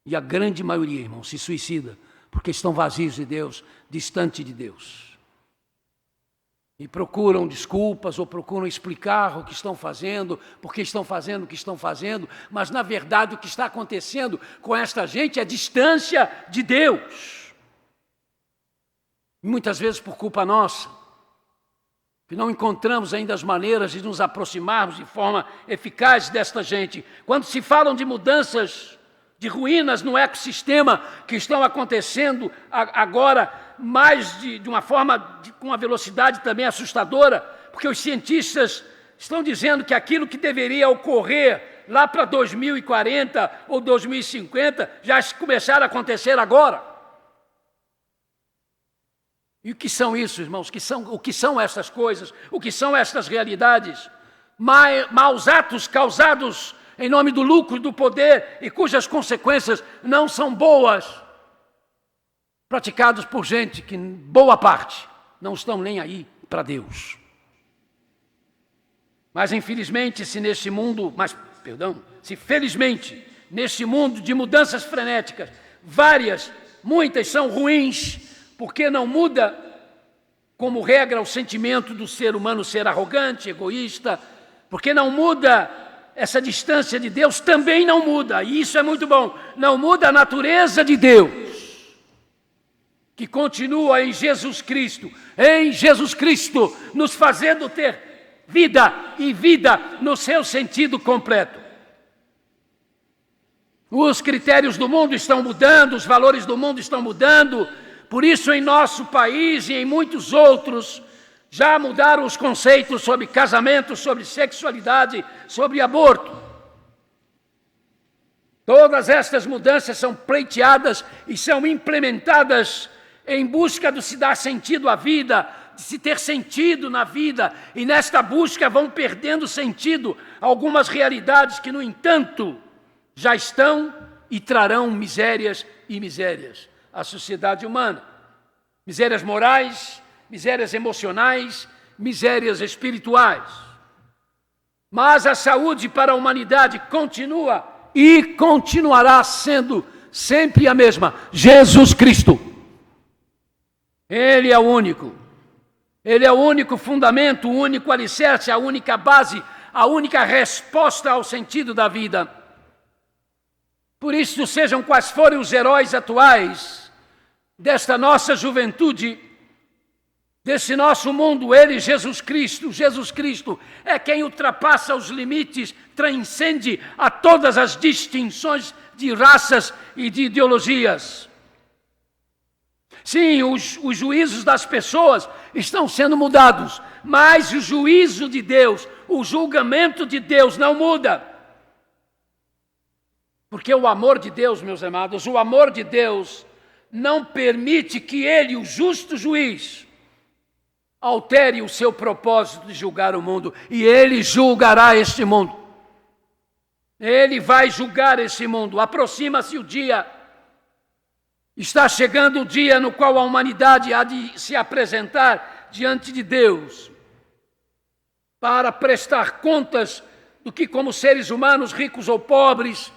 Speaker 1: E a grande maioria, irmão, se suicida porque estão vazios de Deus, distante de Deus. E procuram desculpas ou procuram explicar o que estão fazendo, por que estão fazendo o que estão fazendo, mas na verdade o que está acontecendo com esta gente é distância de Deus. E muitas vezes por culpa nossa, que não encontramos ainda as maneiras de nos aproximarmos de forma eficaz desta gente. Quando se falam de mudanças, de ruínas no ecossistema que estão acontecendo agora, mais de uma forma, com uma velocidade também assustadora, porque os cientistas estão dizendo que aquilo que deveria ocorrer lá para 2040 ou 2050 já começaram a acontecer agora. E o que são isso, irmãos? O que são essas coisas? O que são estas realidades? Maus atos causados em nome do lucro e do poder e cujas consequências não são boas, praticados por gente que, boa parte, não estão nem aí para Deus. Mas infelizmente, se felizmente, neste mundo de mudanças frenéticas, muitas são ruins, porque não muda, como regra, o sentimento do ser humano ser arrogante, egoísta, porque não muda essa distância de Deus, também não muda, e isso é muito bom, não muda a natureza de Deus, que continua em Jesus Cristo, nos fazendo ter vida, e vida no seu sentido completo. Os critérios do mundo estão mudando, os valores do mundo estão mudando, por isso em nosso país e em muitos outros, Já mudaram os conceitos sobre casamento, sobre sexualidade, sobre aborto. Todas estas mudanças são pleiteadas e são implementadas em busca de se dar sentido à vida, de se ter sentido na vida, e nesta busca vão perdendo sentido algumas realidades que, no entanto, já estão e trarão misérias e misérias à sociedade humana. Misérias morais, misérias emocionais, misérias espirituais. Mas a saúde para a humanidade continua e continuará sendo sempre a mesma: Jesus Cristo. Ele é o único. Ele é o único fundamento, o único alicerce, a única base, a única resposta ao sentido da vida. Por isso, sejam quais forem os heróis atuais desta nossa juventude, desse nosso mundo, ele, Jesus Cristo é quem ultrapassa os limites, transcende a todas as distinções de raças e de ideologias. Sim, os juízos das pessoas estão sendo mudados, mas o juízo de Deus, o julgamento de Deus não muda. Porque o amor de Deus, meus amados, o amor de Deus não permite que ele, o justo juiz, altere o seu propósito de julgar o mundo. E ele julgará este mundo. Ele vai julgar esse mundo. Aproxima-se o dia. Está chegando o dia no qual a humanidade há de se apresentar diante de Deus para prestar contas do que, como seres humanos, ricos ou pobres,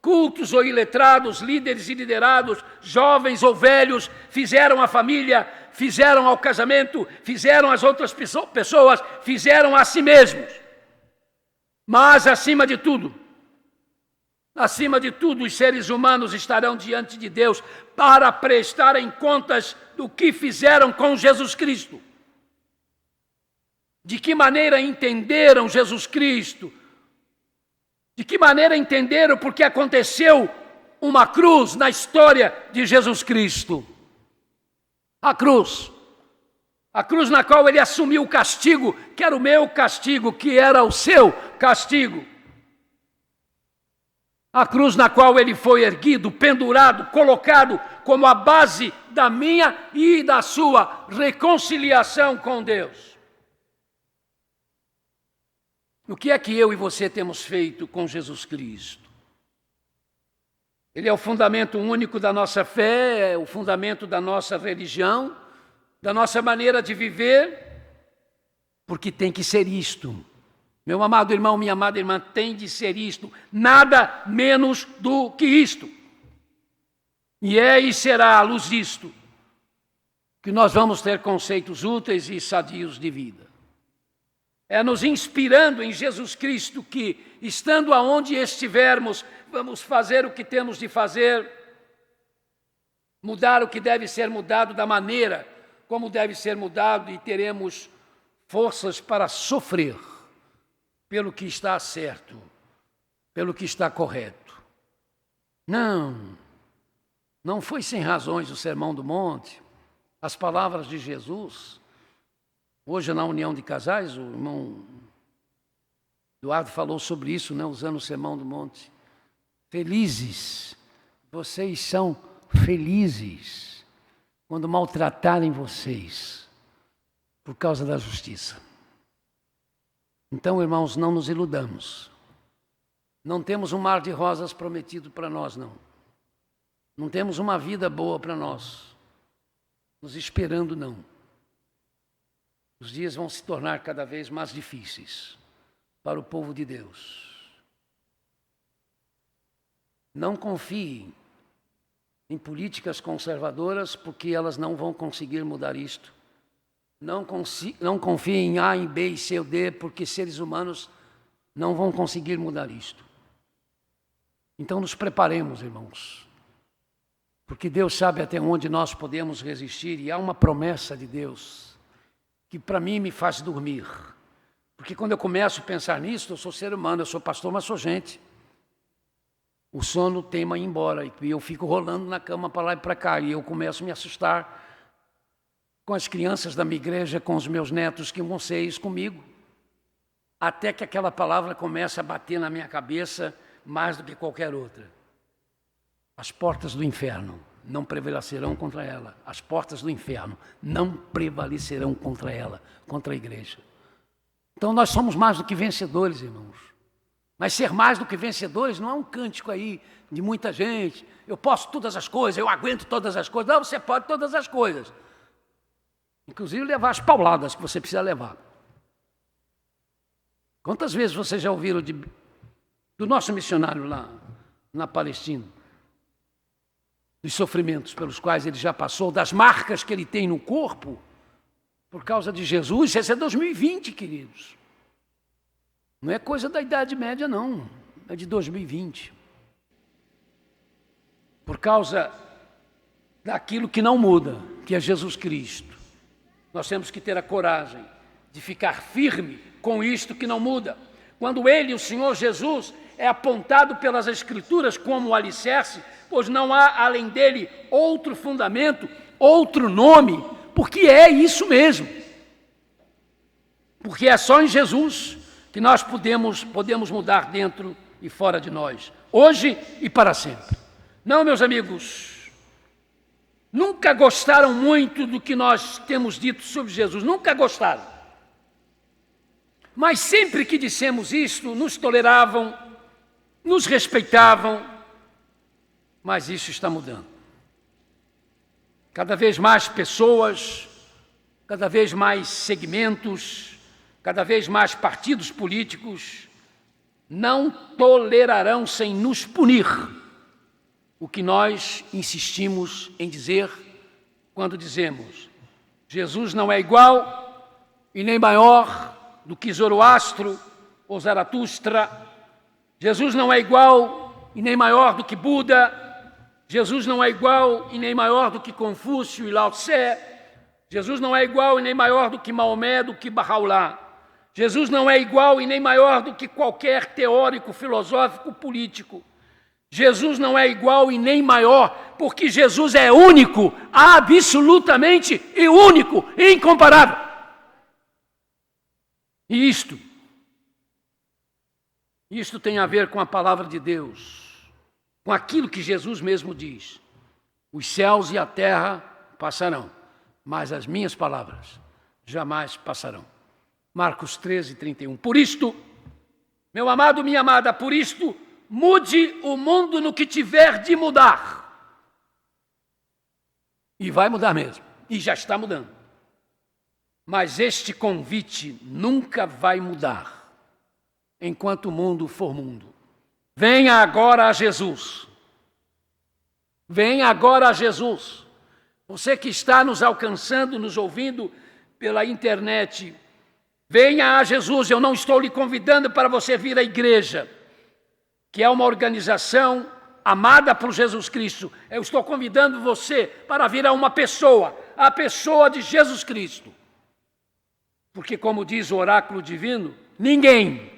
Speaker 1: cultos ou iletrados, líderes e liderados, jovens ou velhos, fizeram à família, fizeram ao casamento, fizeram às outras pessoas, fizeram a si mesmos. Mas, acima de tudo, os seres humanos estarão diante de Deus para prestarem contas do que fizeram com Jesus Cristo. De que maneira entenderam Jesus Cristo? De que maneira entenderam porque aconteceu uma cruz na história de Jesus Cristo? A cruz na qual ele assumiu o castigo, que era o meu castigo, que era o seu castigo. A cruz na qual ele foi erguido, pendurado, colocado como a base da minha e da sua reconciliação com Deus. O que é que eu e você temos feito com Jesus Cristo? Ele é o fundamento único da nossa fé, é o fundamento da nossa religião, da nossa maneira de viver, porque tem que ser isto. Meu amado irmão, minha amada irmã, tem de ser isto, nada menos do que isto. E é e será à luz disto que nós vamos ter conceitos úteis e sadios de vida. É nos inspirando em Jesus Cristo que, estando aonde estivermos, vamos fazer o que temos de fazer, mudar o que deve ser mudado da maneira como deve ser mudado, e teremos forças para sofrer pelo que está certo, pelo que está correto. Não foi sem razões o Sermão do Monte, as palavras de Jesus. Hoje, na união de casais, o irmão Eduardo falou sobre isso, né, usando o Sermão do Monte. Felizes, vocês são felizes quando maltratarem vocês por causa da justiça. Então, irmãos, não nos iludamos. Não temos um mar de rosas prometido para nós, não. Não temos uma vida boa para nós. Nos esperando, não. Os dias vão se tornar cada vez mais difíceis para o povo de Deus. Não confie em políticas conservadoras, porque elas não vão conseguir mudar isto. Não confie em A, em B, em C ou D, porque seres humanos não vão conseguir mudar isto. Então nos preparemos, irmãos, porque Deus sabe até onde nós podemos resistir, e há uma promessa de Deus que para mim me faz dormir. Porque quando eu começo a pensar nisso, eu sou ser humano, eu sou pastor, mas sou gente. O sono teima ir embora, e eu fico rolando na cama para lá e para cá, e eu começo a me assustar com as crianças da minha igreja, com os meus netos, que vão ser isso comigo. Até que aquela palavra comece a bater na minha cabeça mais do que qualquer outra. As portas do inferno não prevalecerão contra ela. As portas do inferno não prevalecerão contra ela, contra a igreja. Então nós somos mais do que vencedores, irmãos. Mas ser mais do que vencedores não é um cântico aí de muita gente. Eu posso todas as coisas, eu aguento todas as coisas. Não, você pode todas as coisas. Inclusive levar as pauladas que você precisa levar. Quantas vezes vocês já ouviram do nosso missionário lá na Palestina? Dos sofrimentos pelos quais ele já passou, das marcas que ele tem no corpo, por causa de Jesus. Esse é 2020, queridos. Não é coisa da Idade Média, não. É de 2020. Por causa daquilo que não muda, que é Jesus Cristo. Nós temos que ter a coragem de ficar firme com isto que não muda. Quando ele, o Senhor Jesus, é apontado pelas Escrituras como o alicerce, pois não há além dele outro fundamento, outro nome, porque é isso mesmo. Porque é só em Jesus que nós podemos mudar dentro e fora de nós, hoje e para sempre. Não, meus amigos, nunca gostaram muito do que nós temos dito sobre Jesus, nunca gostaram. Mas sempre que dissemos isto, nos toleravam, nos respeitavam, mas isso está mudando. Cada vez mais pessoas, cada vez mais segmentos, cada vez mais partidos políticos não tolerarão sem nos punir o que nós insistimos em dizer quando dizemos: Jesus não é igual e nem maior do que Zoroastro ou Zaratustra. Jesus não é igual e nem maior do que Buda. Jesus não é igual e nem maior do que Confúcio e Lao Tse. Jesus não é igual e nem maior do que Maomé, do que Bahá'u'lláh. Jesus não é igual e nem maior do que qualquer teórico, filosófico, político. Jesus não é igual e nem maior, porque Jesus é único, absolutamente e único, e incomparável. E isto tem a ver com a palavra de Deus, com aquilo que Jesus mesmo diz: os céus e a terra passarão, mas as minhas palavras jamais passarão. Marcos 13, 31. Por isto, meu amado, minha amada, por isto, mude o mundo no que tiver de mudar. E vai mudar mesmo, e já está mudando. Mas este convite nunca vai mudar enquanto o mundo for mundo. Venha agora a Jesus. Venha agora a Jesus. Você que está nos alcançando, nos ouvindo pela internet, venha a Jesus. Eu não estou lhe convidando para você vir à igreja, que é uma organização amada por Jesus Cristo. Eu estou convidando você para vir a uma pessoa, a pessoa de Jesus Cristo. Porque, como diz o oráculo divino, ninguém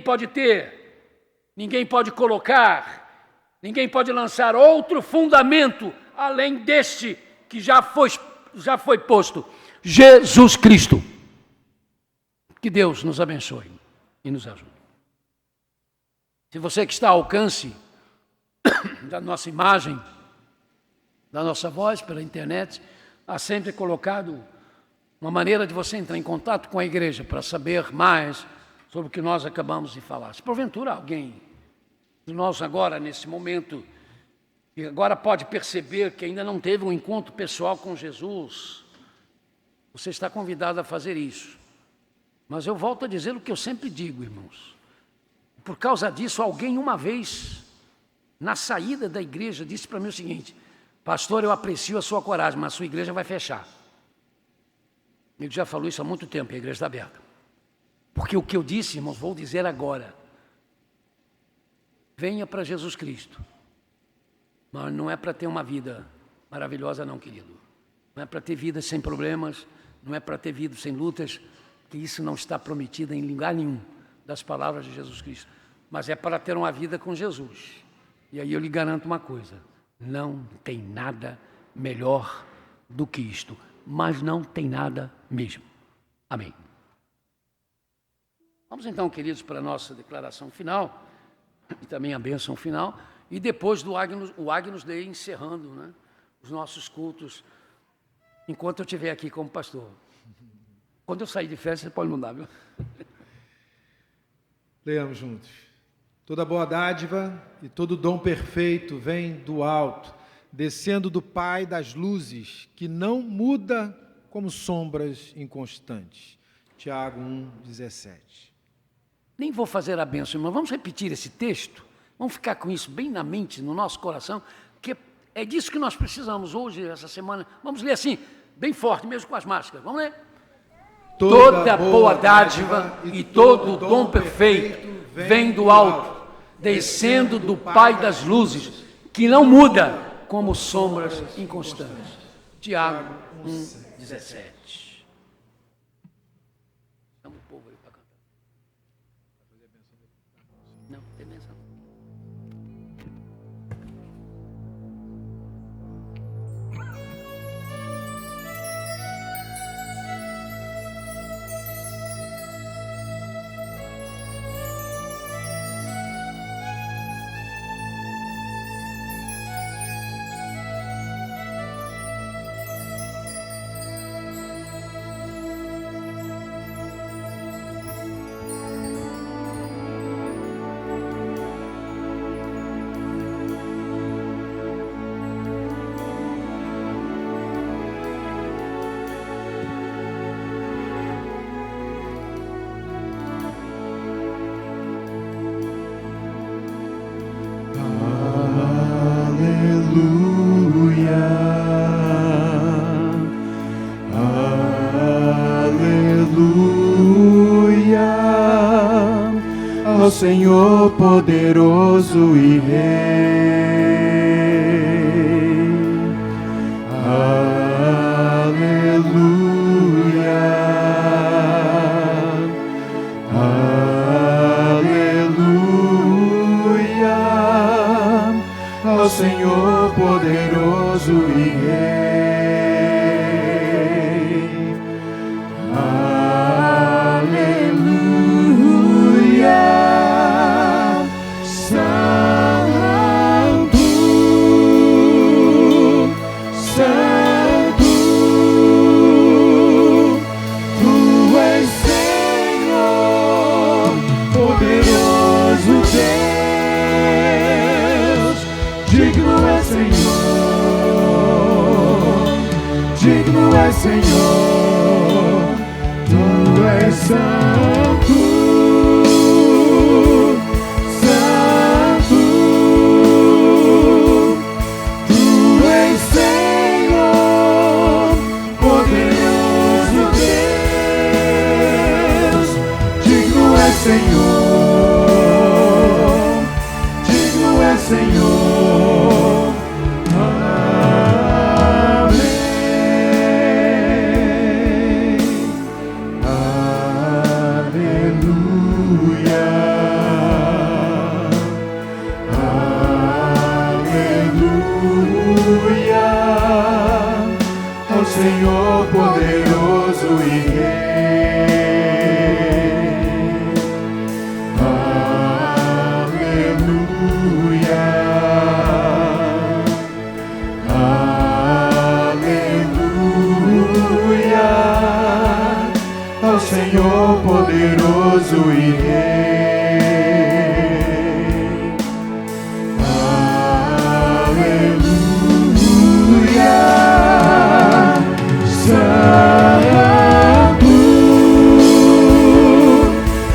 Speaker 1: pode ter, ninguém pode colocar, ninguém pode lançar outro fundamento além deste que já foi posto: Jesus Cristo. Que Deus nos abençoe e nos ajude. Se você que está ao alcance da nossa imagem, da nossa voz pela internet, há sempre colocado uma maneira de você entrar em contato com a igreja para saber mais sobre o que nós acabamos de falar. Se porventura alguém de nós agora, nesse momento, e agora pode perceber que ainda não teve um encontro pessoal com Jesus, você está convidado a fazer isso. Mas eu volto a dizer o que eu sempre digo, irmãos. Por causa disso, alguém uma vez, na saída da igreja, disse para mim o seguinte: pastor, eu aprecio a sua coragem, mas a sua igreja vai fechar. Ele já falou isso há muito tempo, a igreja está aberta. Porque o que eu disse, irmãos, vou dizer agora: venha para Jesus Cristo. Mas não é para ter uma vida maravilhosa não, querido. Não é para ter vida sem problemas, não é para ter vida sem lutas, que isso não está prometido em lugar nenhum das palavras de Jesus Cristo. Mas é para ter uma vida com Jesus. E aí eu lhe garanto uma coisa: não tem nada melhor do que isto. mas não tem nada mesmo. Amém. Vamos então, queridos, para a nossa declaração final, e também a bênção final, e depois do o Agnus Dei encerrando, né, os nossos cultos, enquanto eu estiver aqui como pastor. Quando eu sair de férias, você pode mudar, viu?
Speaker 2: Leamos juntos. Toda boa dádiva e todo dom perfeito vem do alto, descendo do Pai das luzes, que não muda como sombras inconstantes. Tiago 1,17.
Speaker 1: Nem vou fazer a bênção, mas vamos repetir esse texto? Vamos ficar com isso bem na mente, no nosso coração, que é disso que nós precisamos hoje, essa semana. Vamos ler assim, bem forte, mesmo com as máscaras. Vamos ler? Toda boa dádiva e todo dom perfeito vem do alto, descendo do Pai das luzes, que não muda como sombras inconstantes. Tiago 1,17. Chama o povo aí para cantar. Não, tem menção.
Speaker 3: Ao Senhor poderoso e Rei. Aleluia, aleluia, ao Senhor poderoso e Rei.
Speaker 5: Digno é Senhor, Tu és santo, santo. Tu és Senhor, poderoso Deus. Digno é Senhor, digno é Senhor. Senhor poderoso e Rei. Aleluia, aleluia, ao Senhor poderoso e Rei. Santo,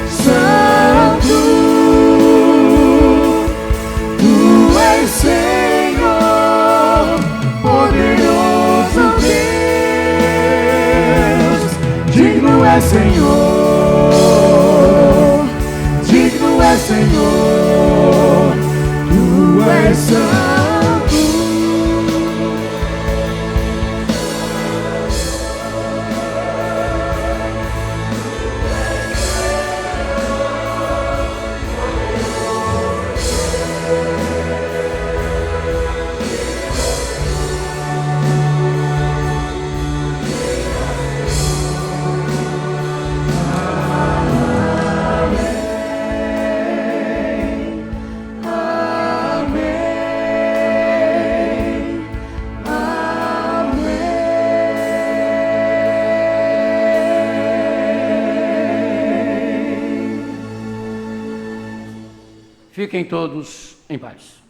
Speaker 5: Santo, Tu és Senhor, poderoso Deus. Digno é Senhor, digno é Senhor, Tu és santo.
Speaker 1: Fiquem todos em paz.